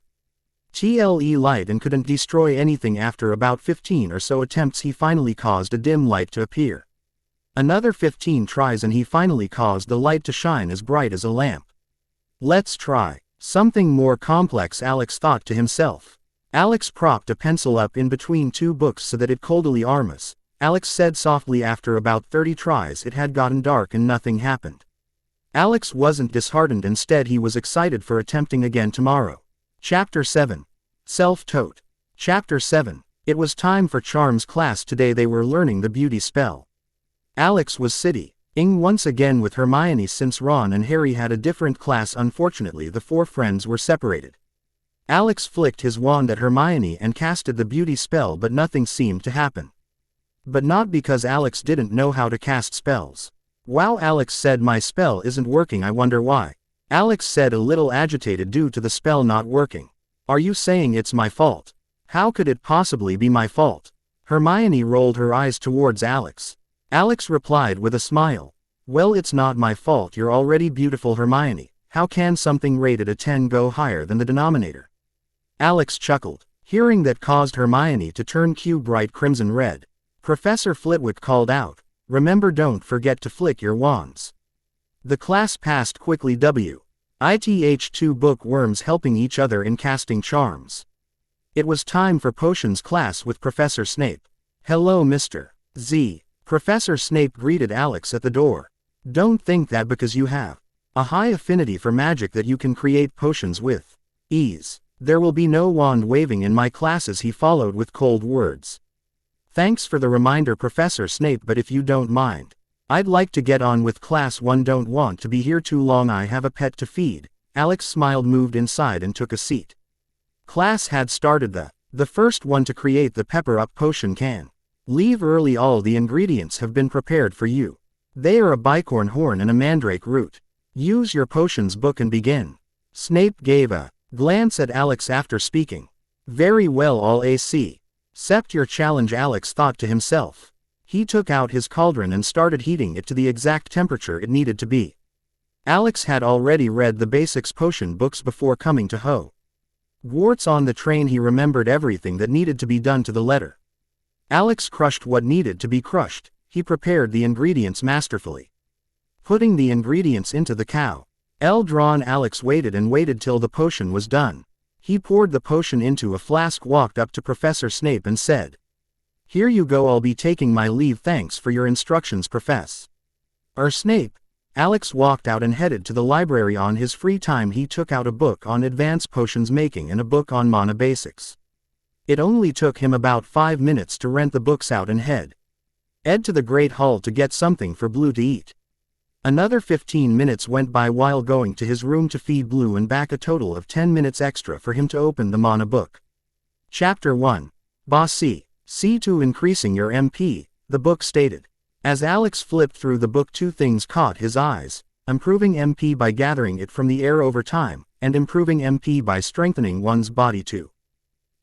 TLE light and couldn't destroy anything. After about 15 or so attempts, he finally caused a dim light to appear. Another 15 tries and he finally caused the light to shine as bright as a lamp. Let's try something more complex, Alex thought to himself. Alex propped a pencil up in between 2 books so that it coldly armas. Alex said softly. After about 30 tries it had gotten dark and nothing happened. Alex wasn't disheartened. Instead, he was excited for attempting again tomorrow. Chapter 7. Self-Taught. Chapter 7. It was time for Charms class today. They were learning the beauty spell. Alex was sitting once again with Hermione since Ron and Harry had a different class. Unfortunately, the 4 friends were separated. Alex flicked his wand at Hermione and casted the beauty spell, but nothing seemed to happen. But not because Alex didn't know how to cast spells. Wow, Alex said, my spell isn't working. I wonder why. Alex said, a little agitated due to the spell not working. Are you saying it's my fault? How could it possibly be my fault? Hermione rolled her eyes towards Alex. Alex replied with a smile. Well, it's not my fault. You're already beautiful, Hermione. How can something rated a 10 go higher than the denominator? Alex chuckled. Hearing that caused Hermione to turn bright crimson red. Professor Flitwick called out, remember, don't forget to flick your wands. The class passed quickly. WITH bookworms helping each other in casting charms. It was time for potions class with Professor Snape. Hello, Mr. Z. Professor Snape greeted Alex at the door. Don't think that because you have a high affinity for magic that you can create potions with ease. There will be no wand waving in my classes, he followed with cold words. Thanks for the reminder, Professor Snape, but if you don't mind, I'd like to get on with class 1. Don't want to be here too long. I have a pet to feed. Alex smiled, moved inside and took a seat. Class had started. The The first one to create the pepper-up potion can. Leave early, all the ingredients have been prepared for you. They are a bicorn horn and a mandrake root. Use your potions book and begin. Snape gave a glance at Alex after speaking. Very well, all AC. Accept your challenge, Alex thought to himself. He took out his cauldron and started heating it to the exact temperature it needed to be. Alex had already read the basics potion books before coming to Hogwarts. On the train he remembered everything that needed to be done to the letter. Alex crushed what needed to be crushed. He prepared the ingredients masterfully. Putting the ingredients into the cauldron, Alex waited and waited till the potion was done. He poured the potion into a flask, walked up to Professor Snape and said, "Here you go, I'll be taking my leave, thanks for your instructions, Professor Snape." Alex walked out and headed to the library. On his free time he took out a book on advanced potions making and a book on mana basics. It only took him about 5 minutes to rent the books out and head to the Great Hall to get something for Blue to eat. Another 15 minutes went by while going to his room to feed Blue, and back, a total of 10 minutes extra for him to open the mana book. Chapter 1. Boss C2 Increasing Your MP, the book stated. As Alex flipped through the book, two things caught his eyes: improving MP by gathering it from the air over time, and improving MP by strengthening one's body to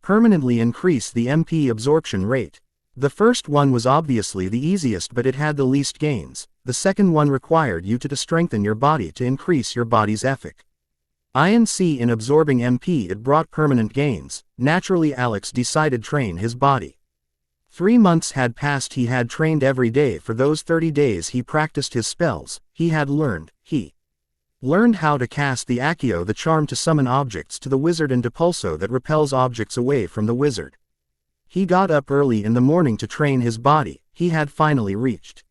permanently increase the MP absorption rate. The first one was obviously the easiest, but it had the least gains. The second one required you to strengthen your body to increase your body's efficiency in absorbing MP. It brought permanent gains. Naturally, Alex decided train his body. 3 months had passed. He had trained every day. For those 30 days he practiced his spells. He learned how to cast the Accio, the charm to summon objects to the wizard, and Depulso, that repels objects away from the wizard. He got up early in the morning to train his body. He had finally reached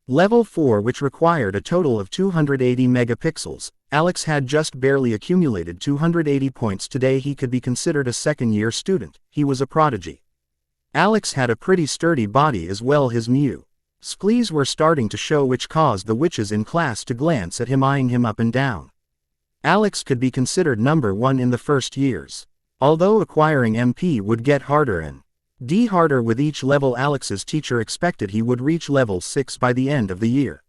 level 4, which required a total of 280 megapixels. Alex had just barely accumulated 280 points. Today he could be considered a second-year student. He was a prodigy. Alex had a pretty sturdy body as well. His muscles were starting to show, which caused the witches in class to glance at him, eyeing him up and down. Alex could be considered number 1 in the first years. Although acquiring MP would get harder and harder with each level, Alex's teacher expected he would reach level 6 by the end of the year.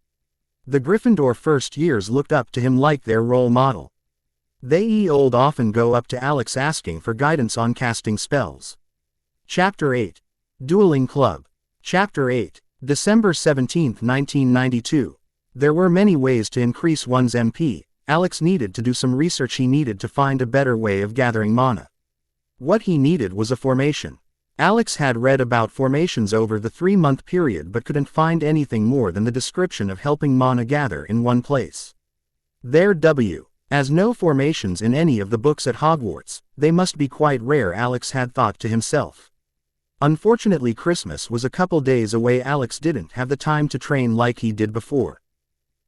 The Gryffindor first years looked up to him like their role model. They often go up to Alex asking for guidance on casting spells. Chapter 8. Dueling Club. Chapter 8. December 17, 1992. There were many ways to increase one's MP. Alex needed to do some research. He needed to find a better way of gathering mana. What he needed was a formation. Alex had read about formations over the 3-month period but couldn't find anything more than the description of helping mana gather in one place. As no formations in any of the books at Hogwarts, they must be quite rare, Alex had thought to himself. Unfortunately, Christmas was a couple days away. Alex didn't have the time to train like he did before.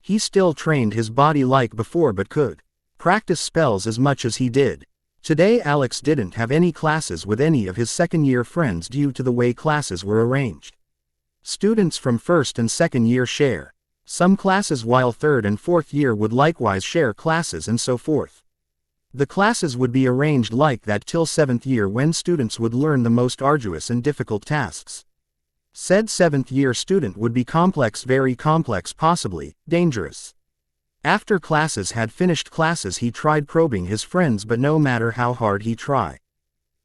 He still trained his body like before but could practice spells as much as he did. Today Alex didn't have any classes with any of his second-year friends due to the way classes were arranged. Students from first and second year share some classes, while third and fourth year would likewise share classes, and so forth. The classes would be arranged like that till 7th year, when students would learn the most arduous and difficult tasks. Said 7th year student would be complex, very complex, possibly dangerous. After classes had finished classes, he tried probing his friends, but no matter how hard he tried,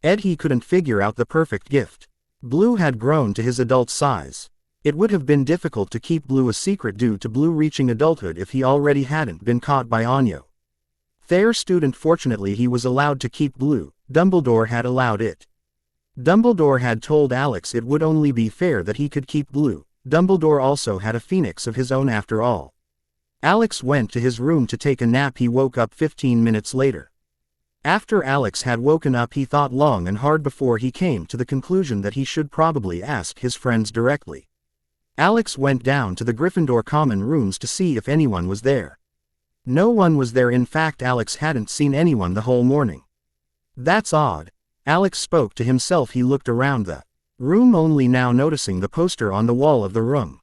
he couldn't figure out the perfect gift. Blue had grown to his adult size. It would have been difficult to keep Blue a secret due to Blue reaching adulthood if he already hadn't been caught by Anya. Their student. Fortunately, he was allowed to keep Blue. Dumbledore had allowed it. Dumbledore had told Alex it would only be fair that he could keep Blue. Dumbledore also had a phoenix of his own after all. Alex went to his room to take a nap. He woke up 15 minutes later. After Alex had woken up, he thought long and hard before he came to the conclusion that he should probably ask his friends directly. Alex went down to the Gryffindor common rooms to see if anyone was there. No one was there. In fact, Alex hadn't seen anyone the whole morning. That's odd. Alex spoke to himself. He looked around the room, only now noticing the poster on the wall of the room.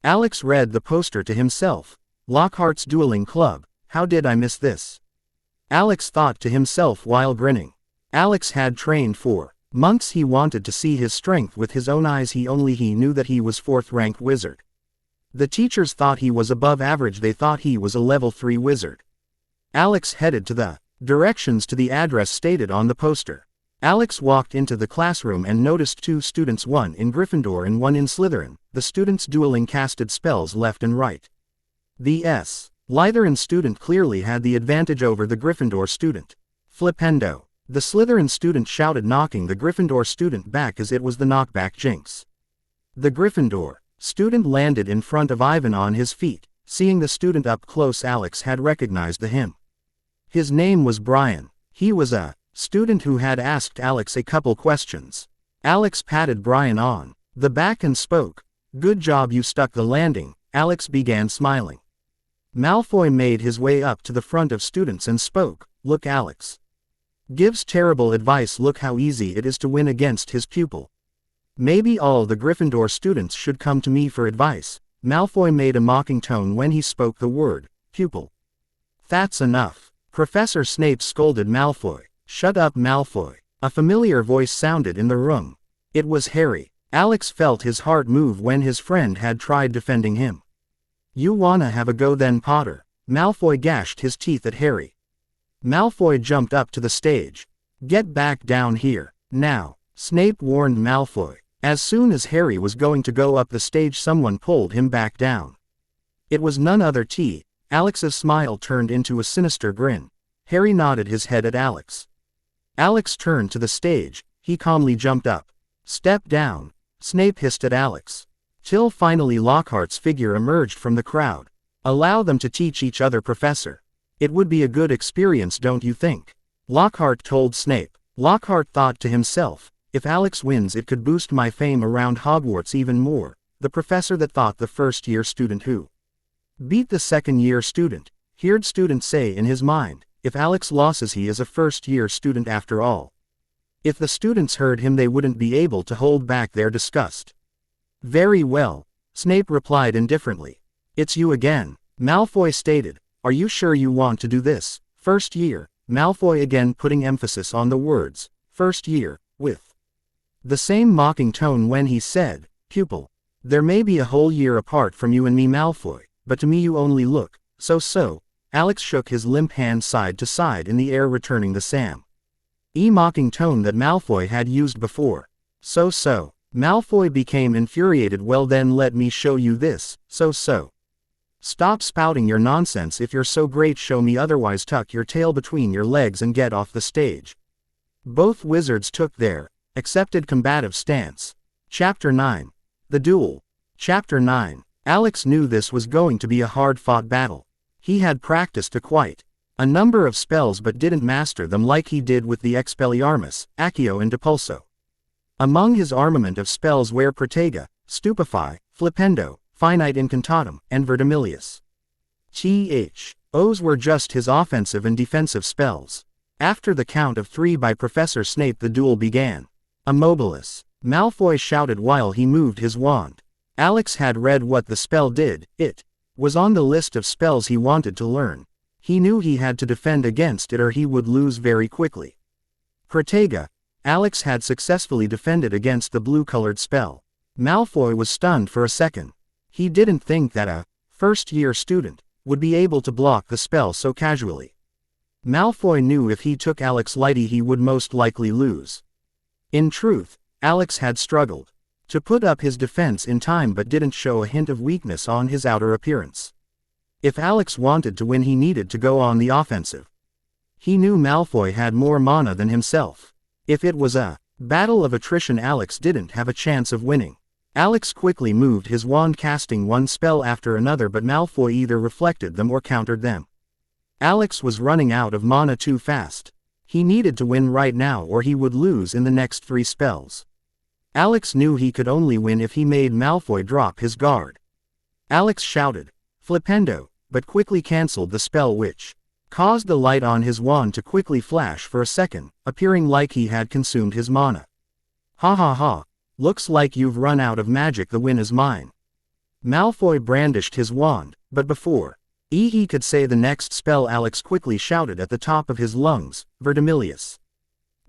Alex read the poster to himself. Lockhart's Dueling Club. How did I miss this? Alex thought to himself while grinning. Alex had trained for Months he wanted to see his strength with his own eyes. He knew that he was 4th-ranked wizard. The teachers thought he was above average. They thought he was a level 3 wizard. Alex headed to the directions to the address stated on the poster. Alex walked into the classroom and noticed 2 students, one in Gryffindor and one in Slytherin. The students dueling casted spells left and right. The Slytherin student clearly had the advantage over the Gryffindor student. Flipendo. The Slytherin student shouted, knocking the Gryffindor student back as it was the knockback jinx. The Gryffindor student landed in front of Ivan on his feet. Seeing the student up close, Alex had recognized him. His name was Brian. He was a student who had asked Alex a couple questions. Alex patted Brian on the back and spoke. "Good job, you stuck the landing." Alex began smiling. Malfoy made his way up to the front of students and spoke. "Look, Alex gives terrible advice. Look how easy it is to win against his pupil. Maybe all the Gryffindor students should come to me for advice." Malfoy made a mocking tone when he spoke the word pupil. "That's enough." Professor Snape scolded Malfoy. "Shut up, Malfoy." A familiar voice sounded in the room. It was Harry. Alex felt his heart move when his friend had tried defending him. "You wanna have a go then, Potter?" Malfoy gashed his teeth at Harry. Malfoy jumped up to the stage. "Get back down here, now," Snape warned Malfoy. As soon as Harry was going to go up the stage, someone pulled him back down. It was none other T. Alex's smile turned into a sinister grin. Harry nodded his head at Alex. Alex turned to the stage. He calmly jumped up. "Step down," Snape hissed at Alex. Till finally Lockhart's figure emerged from the crowd. "Allow them to teach each other, Professor. It would be a good experience, don't you think?" Lockhart told Snape. Lockhart thought to himself, "If Alex wins, it could boost my fame around Hogwarts even more." The professor that thought the first-year student who beat the second-year student, heard students say in his mind, "If Alex loses, he is a first-year student after all." If the students heard him, they wouldn't be able to hold back their disgust. "Very well," Snape replied indifferently. "It's you again," Malfoy stated. "Are you sure you want to do this? First year?" Malfoy again putting emphasis on the words, first year, with the same mocking tone when he said, "Pupil. There may be a whole year apart from you and me, Malfoy, but to me you only look so." Alex shook his limp hand side to side in the air, returning the mocking tone that Malfoy had used before. So. Malfoy became infuriated. "Well then, let me show you this, so. Stop spouting your nonsense. If you're so great, show me, otherwise tuck your tail between your legs and get off the stage." Both wizards took their accepted combative stance. Chapter 9. The Duel. Chapter 9. Alex knew this was going to be a hard-fought battle. He had practiced quite a number of spells but didn't master them like he did with the Expelliarmus, Accio and Depulso. Among his armament of spells were Protega, Stupefy, Flipendo, Finite Incantatem, and Verdimillious. Those were just his offensive and defensive spells. After the count of 3 by Professor Snape, the duel began. "Immobilis," Malfoy shouted while he moved his wand. Alex had read what the spell did. It was on the list of spells he wanted to learn. He knew he had to defend against it or he would lose very quickly. Protega. Alex had successfully defended against the blue-colored spell. Malfoy was stunned for a second. He didn't think that a first-year student would be able to block the spell so casually. Malfoy knew if he took Alex lightly he would most likely lose. In truth, Alex had struggled to put up his defense in time but didn't show a hint of weakness on his outer appearance. If Alex wanted to win, he needed to go on the offensive. He knew Malfoy had more mana than himself. If it was a battle of attrition, Alex didn't have a chance of winning. Alex quickly moved his wand, casting one spell after another, but Malfoy either reflected them or countered them. Alex was running out of mana too fast. He needed to win right now or he would lose in the next 3 spells. Alex knew he could only win if he made Malfoy drop his guard. Alex shouted, "Flipendo," but quickly cancelled the spell, which caused the light on his wand to quickly flash for a second, appearing like he had consumed his mana. "Ha ha ha. Looks like you've run out of magic. The win is mine." Malfoy brandished his wand, but before he could say the next spell, Alex quickly shouted at the top of his lungs, "Verdimillious."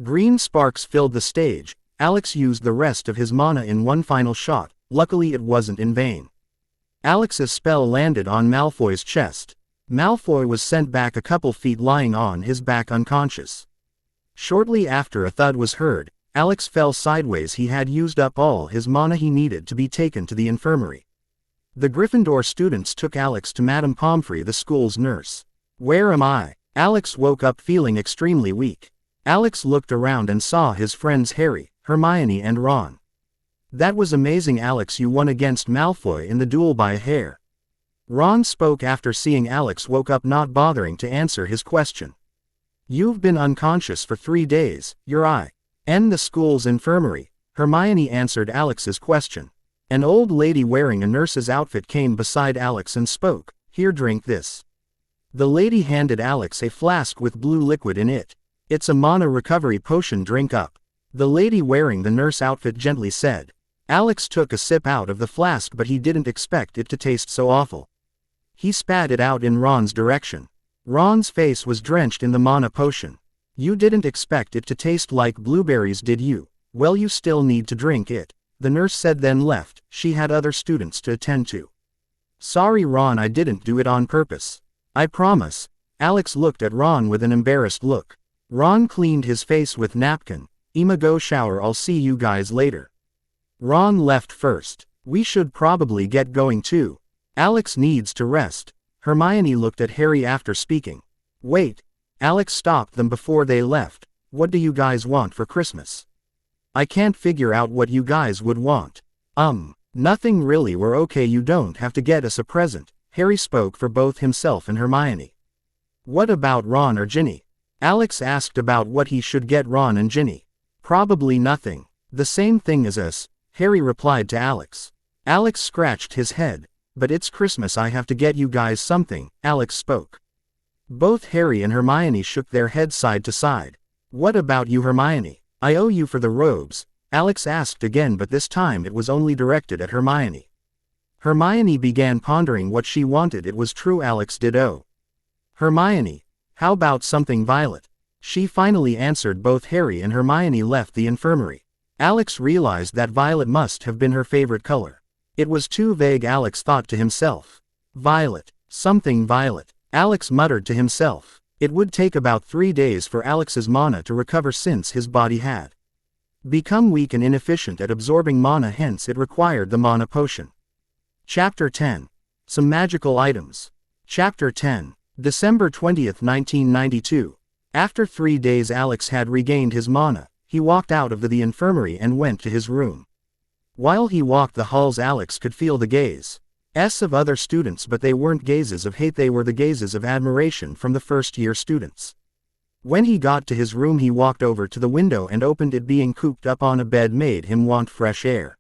Green sparks filled the stage. Alex used the rest of his mana in one final shot. Luckily it wasn't in vain. Alex's spell landed on Malfoy's chest. Malfoy was sent back a couple feet, lying on his back unconscious. Shortly after, a thud was heard. Alex fell sideways. He had used up all his mana he needed to be taken to the infirmary. The Gryffindor students took Alex to Madame Pomfrey, the school's nurse. "Where am I?" Alex woke up feeling extremely weak. Alex looked around and saw his friends Harry, Hermione and Ron. "That was amazing, Alex. You won against Malfoy in the duel by a hair." Ron spoke after seeing Alex woke up, not bothering to answer his question. "You've been unconscious for 3 days. You're in the school's infirmary." Hermione answered Alex's question. An old lady wearing a nurse's outfit came beside Alex and spoke. "Here, drink this." The lady handed Alex a flask with blue liquid in it. "It's a mana recovery potion, drink up," the lady wearing the nurse outfit gently said. Alex took a sip out of the flask, but he didn't expect it to taste so awful. He spat it out in Ron's direction. Ron's face was drenched in the mana potion. "You didn't expect it to taste like blueberries, did you? Well, you still need to drink it," the nurse said, then left. She had other students to attend to. "Sorry Ron, I didn't do it on purpose. I promise." Alex looked at Ron with an embarrassed look. Ron cleaned his face with napkin. "I'ma go shower, I'll see you guys later." Ron left first. "We should probably get going too. Alex needs to rest." Hermione looked at Harry after speaking. "Wait." Alex stopped them before they left. "What do you guys want for Christmas?" "I can't figure out what you guys would want." Nothing really, we're okay, you don't have to get us a present." Harry spoke for both himself and Hermione. "What about Ron or Ginny?" Alex asked about what he should get Ron and Ginny. "Probably nothing. The same thing as us," Harry replied to Alex. Alex scratched his head. "But it's Christmas, I have to get you guys something," Alex spoke. Both Harry and Hermione shook their heads side to side. "What about you, Hermione? I owe you for the robes," Alex asked again, but this time it was only directed at Hermione. Hermione began pondering what she wanted. It was true, Alex did owe Hermione. "How about something violet?" She finally answered. Both Harry and Hermione left the infirmary. Alex realized that violet must have been her favorite color. It was too vague, Alex thought to himself. "Violet. Something violet," Alex muttered to himself. It would take about 3 days for Alex's mana to recover since his body had become weak and inefficient at absorbing mana, hence it required the mana potion. Chapter 10. Some magical items. Chapter 10. December 20th, 1992. After 3 days Alex had regained his mana. He walked out of the infirmary and went to his room. While he walked the halls, Alex could feel the gaze of other students, but they weren't gazes of hate, they were the gazes of admiration from the first-year students. When he got to his room, he walked over to the window and opened it. Being cooped up on a bed made him want fresh air.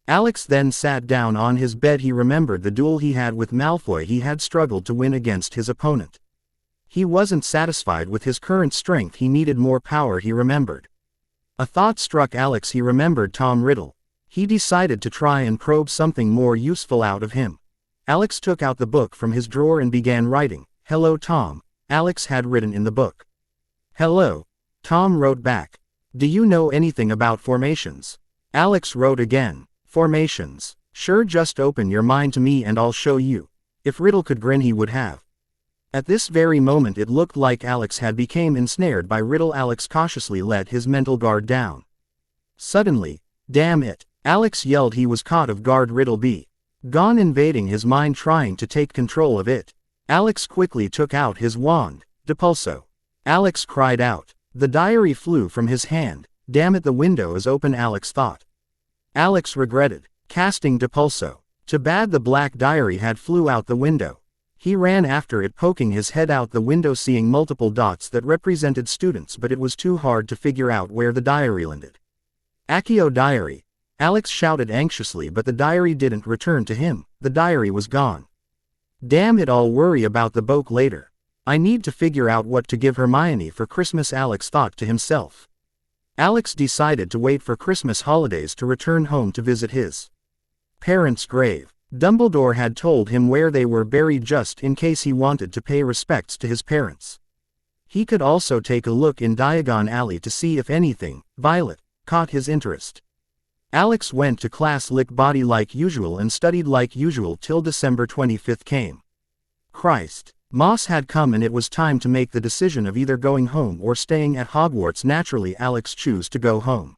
Alex then sat down on his bed. He remembered the duel he had with Malfoy. He had struggled to win against his opponent. He wasn't satisfied with his current strength, he needed more power, he remembered. A thought struck Alex. He remembered Tom Riddle. He decided to try and probe something more useful out of him. Alex took out the book from his drawer and began writing. "Hello, Tom," Alex had written in the book. "Hello," Tom wrote back. "Do you know anything about formations?" Alex wrote again. "Formations? Sure, just open your mind to me and I'll show you." If Riddle could grin, he would have. At this very moment it looked like Alex had become ensnared by Riddle. Alex cautiously let his mental guard down. Suddenly, "Damn it," Alex yelled. He was caught off guard. Riddle be gone, invading his mind, trying to take control of it. Alex quickly took out his wand. "Depulso!" Alex cried out. The diary flew from his hand. "Damn it, the window is open," Alex thought. Alex regretted casting Depulso. Too bad the black diary had flew out the window. He ran after it, poking his head out the window, seeing multiple dots that represented students, but it was too hard to figure out where the diary landed. "Accio diary!" Alex shouted anxiously, but the diary didn't return to him. The diary was gone. "Damn it, I'll worry about the book later. I need to figure out what to give Hermione for Christmas," Alex thought to himself. Alex decided to wait for Christmas holidays to return home to visit his parents' grave. Dumbledore had told him where they were buried just in case he wanted to pay respects to his parents. He could also take a look in Diagon Alley to see if anything, Violet, caught his interest. Alex went to class lick body like usual and studied like usual till December 25th came. Christ. Moss had come and it was time to make the decision of either going home or staying at Hogwarts. Naturally Alex chose to go home.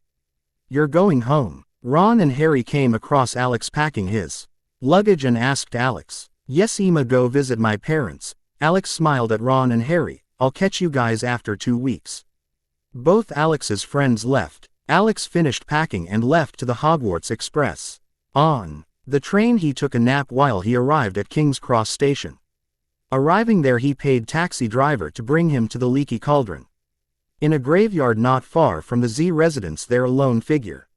You're going home. Ron and Harry came across Alex packing his luggage and asked Alex. Yes, Emma, go visit my parents. Alex smiled at Ron and Harry. I'll catch you guys after 2 weeks. Both Alex's friends left. Alex finished packing and left to the Hogwarts Express. On the train he took a nap while he arrived at King's Cross Station. Arriving there he paid taxi driver to bring him to the Leaky Cauldron. In a graveyard not far from the Z residence there a lone figure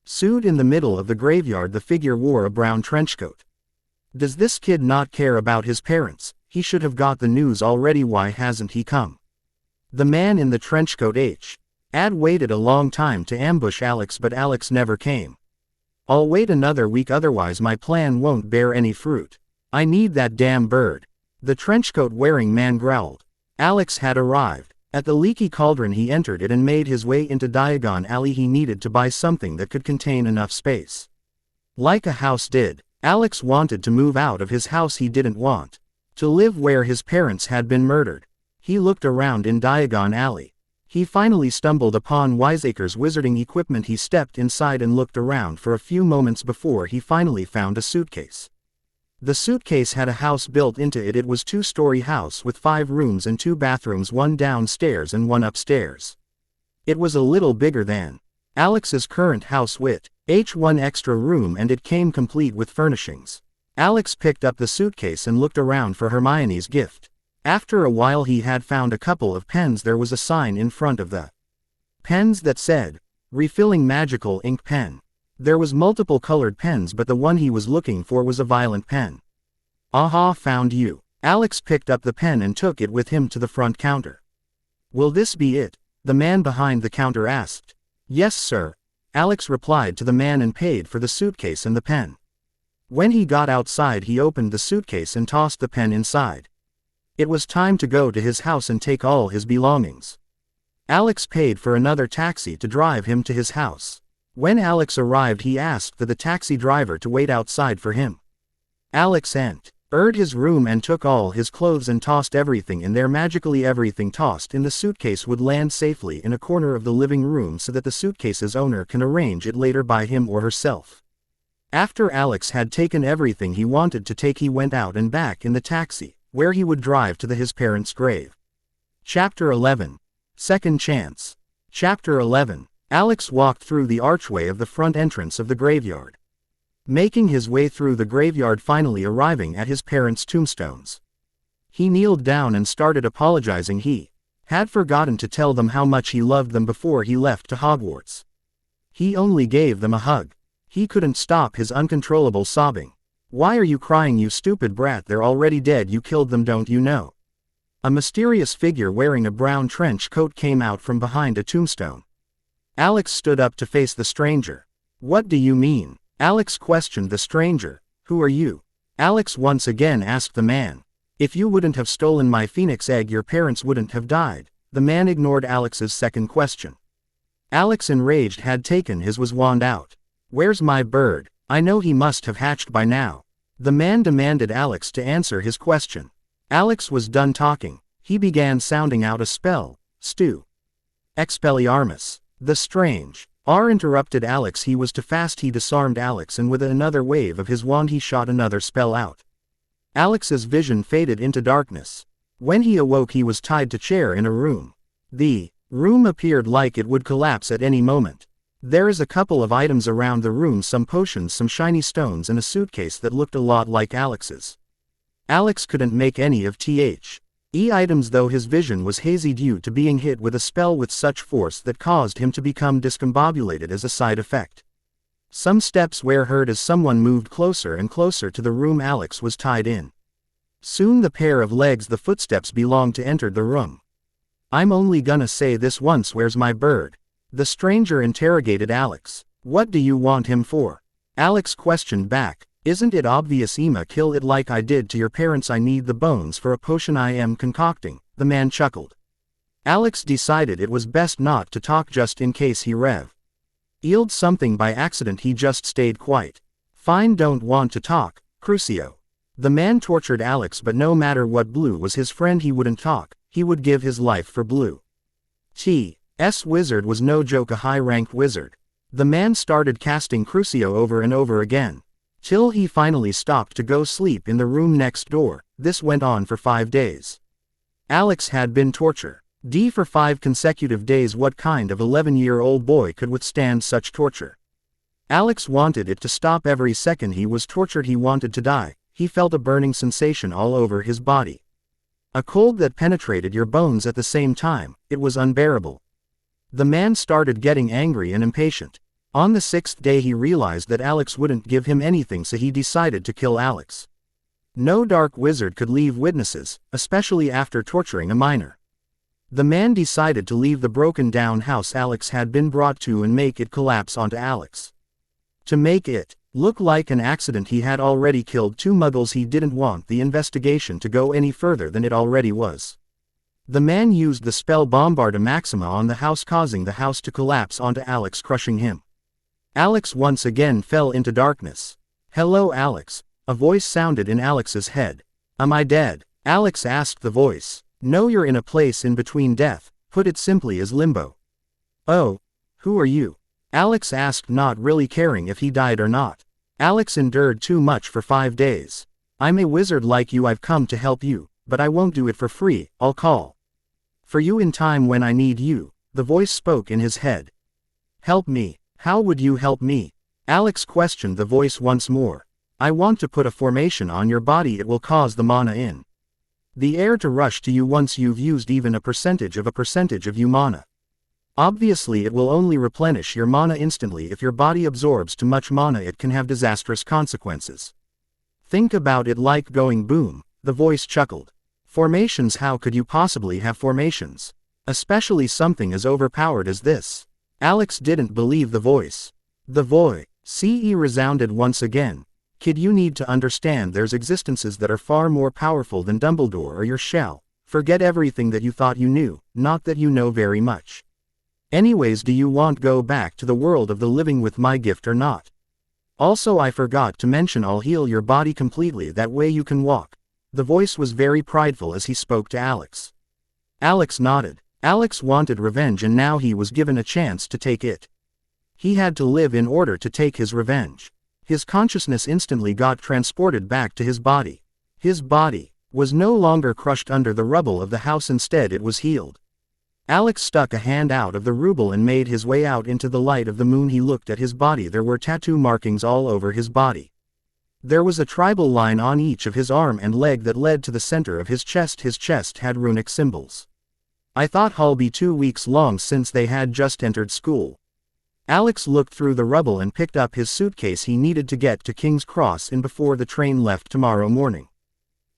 stood in the middle of the graveyard. The figure wore a brown trenchcoat. Does this kid not care about his parents? He should have got the news already. Why hasn't he come? The man in the trenchcoat had waited a long time to ambush Alex, but Alex never came. I'll wait another week, otherwise my plan won't bear any fruit. I need that damn bird. The trenchcoat wearing man growled. Alex had arrived. At the Leaky Cauldron he entered it and made his way into Diagon Alley. He needed to buy something that could contain enough space. Like a house did. Alex wanted to move out of his house. He didn't want to live where his parents had been murdered. He looked around in Diagon Alley. He finally stumbled upon Wiseacre's wizarding equipment. He stepped inside and looked around for a few moments before he finally found a suitcase. The suitcase had a house built into it. It was a 2-story house with 5 rooms and 2 bathrooms, 1 downstairs and 1 upstairs. It was a little bigger than Alex's current house with one extra room, and it came complete with furnishings. Alex picked up the suitcase and looked around for Hermione's gift. After a while he had found a couple of pens. There was a sign in front of the pens that said, "Refilling magical ink pen." There was multiple colored pens, but the one he was looking for was a violet pen. Aha, found you. Alex picked up the pen and took it with him to the front counter. Will this be it? The man behind the counter asked. Yes, sir. Alex replied to the man and paid for the suitcase and the pen. When he got outside he opened the suitcase and tossed the pen inside. It was time to go to his house and take all his belongings. Alex paid for another taxi to drive him to his house. When Alex arrived he asked for the taxi driver to wait outside for him. Alex entered his room and took all his clothes and tossed everything in there. Magically everything tossed in the suitcase would land safely in a corner of the living room so that the suitcase's owner can arrange it later by him or herself. After Alex had taken everything he wanted to take he went out and back in the taxi, where he would drive to his parents' grave. Chapter 11. Second Chance. Chapter 11. Alex walked through the archway of the front entrance of the graveyard. Making his way through the graveyard, finally arriving at his parents' tombstones. He kneeled down and started apologizing. He had forgotten to tell them how much he loved them before he left to Hogwarts. He only gave them a hug. He couldn't stop his uncontrollable sobbing. Why are you crying, you stupid brat? They're already dead. You killed them, don't you know? A mysterious figure wearing a brown trench coat came out from behind a tombstone. Alex stood up to face the stranger. What do you mean? Alex questioned the stranger. Who are you? Alex once again asked the man. If you wouldn't have stolen my phoenix egg, your parents wouldn't have died. The man ignored Alex's second question. Alex, enraged, had taken his wand out. Where's my bird? I know he must have hatched by now. The man demanded Alex to answer his question. Alex was done talking. He began sounding out a spell. Stu. Expelliarmus. The strange interrupted Alex. He was too fast. He disarmed Alex, and with another wave of his wand he shot another spell out. Alex's vision faded into darkness. When he awoke he was tied to a chair in a room. The room appeared like it would collapse at any moment. There is a couple of items around the room, some potions, some shiny stones, and a suitcase that looked a lot like Alex's. Alex couldn't make any of items, though his vision was hazy due to being hit with a spell with such force that caused him to become discombobulated as a side effect. Some steps were heard as someone moved closer and closer to the room Alex was tied in. Soon the pair of legs the footsteps belonged to entered the room. I'm only gonna say this once, where's my bird? The stranger interrogated Alex. What do you want him for? Alex questioned back. Isn't it obvious? Emma, kill it like I did to your parents. I need the bones for a potion I am concocting, the man chuckled. Alex decided it was best not to talk just in case he revealed something by accident. He just stayed quiet. Fine, don't want to talk, Crucio. The man tortured Alex, but no matter what, Blue was his friend. He wouldn't talk, he would give his life for Blue. T.'s wizard was no joke, a high-ranked wizard. The man started casting Crucio over and over again, till he finally stopped to go sleep in the room next door. This went on for 5 days. Alex had been tortured for 5 consecutive days. What kind of 11-year-old boy could withstand such torture? Alex wanted it to stop. Every second he was tortured, he wanted to die. He felt a burning sensation all over his body, a cold that penetrated your bones at the same time. It was unbearable. The man started getting angry and impatient. On the 6th day he realized that Alex wouldn't give him anything, so he decided to kill Alex. No dark wizard could leave witnesses, especially after torturing a minor. The man decided to leave the broken down house Alex had been brought to and make it collapse onto Alex. To make it look like an accident, he had already killed 2 muggles. He didn't want the investigation to go any further than it already was. The man used the spell Bombarda Maxima on the house, causing the house to collapse onto Alex, crushing him. Alex once again fell into darkness. "Hello, Alex," a voice sounded in Alex's head. "Am I dead?" Alex asked the voice. "No, you're in a place in between death, put it simply as limbo." "Oh, who are you?" Alex asked, not really caring if he died or not. Alex endured too much for 5 days. "I'm a wizard like you. I've come to help you, but I won't do it for free. I'll call for you in time when I need you," the voice spoke in his head. "Help me? How would you help me?" Alex questioned the voice once more. "I want to put a formation on your body. It will cause the mana in the air to rush to you once you've used even a percentage of you mana. Obviously it will only replenish your mana instantly. If your body absorbs too much mana, it can have disastrous consequences. Think about it like going boom," the voice chuckled. "Formations? How could you possibly have formations? Especially something as overpowered as this." Alex didn't believe the voice. The voice resounded once again. "Kid, you need to understand there's existences that are far more powerful than Dumbledore or your shell. Forget everything that you thought you knew, not that you know very much. Anyways, do you want go back to the world of the living with my gift or not? Also, I forgot to mention I'll heal your body completely, that way you can walk." The voice was very prideful as he spoke to Alex. Alex nodded. Alex wanted revenge, and now he was given a chance to take it. He had to live in order to take his revenge. His consciousness instantly got transported back to his body. His body was no longer crushed under the rubble of the house, instead it was healed. Alex stuck a hand out of the rubble and made his way out into the light of the moon. He looked at his body. There were tattoo markings all over his body. There was a tribal line on each of his arm and leg that led to the center of his chest. His chest had runic symbols. "I thought I'll be 2 weeks long since they had just entered school." Alex looked through the rubble and picked up his suitcase. He needed to get to King's Cross in before the train left tomorrow morning.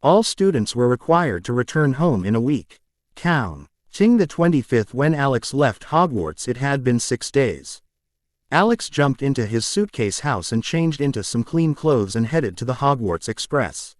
All students were required to return home in a week. Counting the 25th when Alex left Hogwarts, it had been 6 days. Alex jumped into his suitcase house and changed into some clean clothes and headed to the Hogwarts Express.